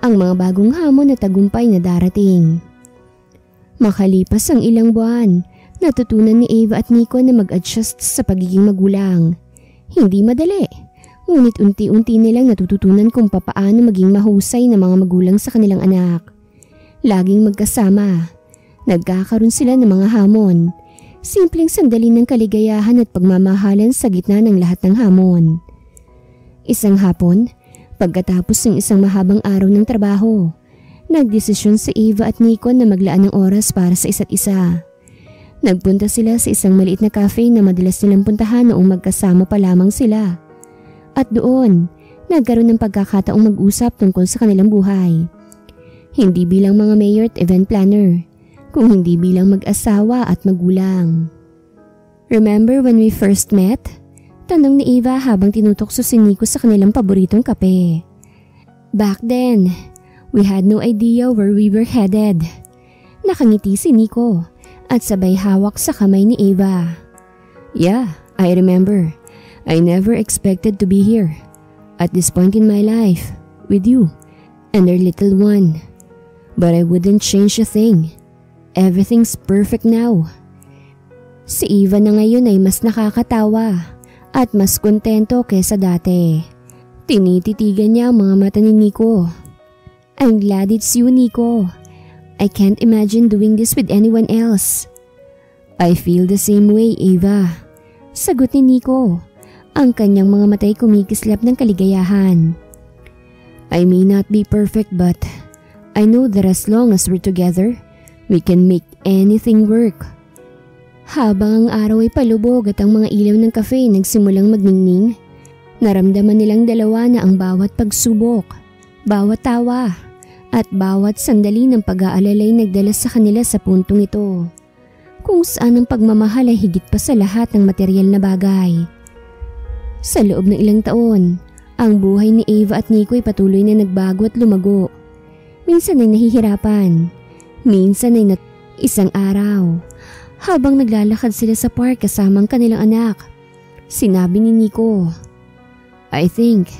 ang mga bagong hamon at tagumpay na darating. Makalipas ang ilang buwan, natutunan ni Eva at Nico na mag-adjust sa pagiging magulang. Hindi madali, ngunit unti-unti nilang natututunan kung papaano maging mahusay na mga magulang sa kanilang anak. Laging magkasama, nagkakaroon sila ng mga hamon, simpleng sandali ng kaligayahan at pagmamahalan sa gitna ng lahat ng hamon. Isang hapon, pagkatapos ng isang mahabang araw ng trabaho, nagdesisyon si Eva at Nico na maglaan ng oras para sa isa't isa. Nagpunta sila sa isang maliit na cafe na madalas nilang puntahan noong magkasama pa lamang sila. At doon, nagkaroon ng pagkakataong mag-usap tungkol sa kanilang buhay. Hindi bilang mga mayor at event planner, kung hindi bilang mag-asawa at magulang. Remember when we first met? Tanong ni Eva habang tinutokso si Nico sa kanilang paboritong kape. Back then, we had no idea where we were headed. Nakangiti si Nico at sabay hawak sa kamay ni Eva. Yeah, I remember. I never expected to be here at this point in my life with you and our little one. But I wouldn't change a thing. Everything's perfect now. Si Eva na ngayon ay mas nakakatawa at mas kontento kaysa dati. Tinititigan niya ang mga mata ni Nico. I'm glad it's you, Nico. I can't imagine doing this with anyone else. I feel the same way, Eva. Sagot ni Nico. Ang kanyang mga matay kumikislap ng kaligayahan. I may not be perfect but I know that as long as we're together, we can make anything work. Habang ang araw ay palubog at ang mga ilaw ng kafe nagsimulang magningning, naramdaman nilang dalawa na ang bawat pagsubok, bawat tawa, at bawat sandali ng pag-aalalay nagdala sa kanila sa puntong ito, kung saan ang pagmamahal ay higit pa sa lahat ng materyal na bagay. Sa loob ng ilang taon, ang buhay ni Eva at Nico ay patuloy na nagbago at lumago. Minsan ay nahihirapan, minsan ay isang araw, habang naglalakad sila sa park kasama ang kanilang anak, sinabi ni Nico, I think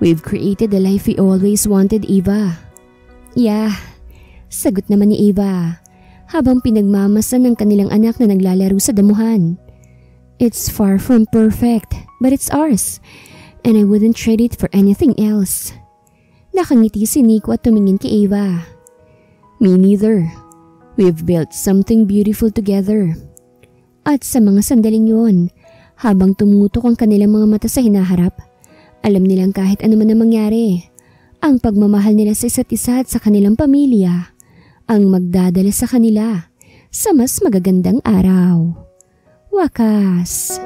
we've created the life we always wanted, Eva. Yeah, sagot naman ni Eva habang pinagmamasan ng kanilang anak na naglalaro sa damuhan. It's far from perfect, but it's ours, and I wouldn't trade it for anything else. Nakangiti si Nico at tumingin kay Eva. Me neither. We've built something beautiful together. At sa mga sandaling yun, habang tumutok ang kanilang mga mata sa hinaharap, alam nilang kahit ano man ang mangyari, ang pagmamahal nila sa isa't isa at sa kanilang pamilya ang magdadala sa kanila sa mas magagandang araw. Wakas.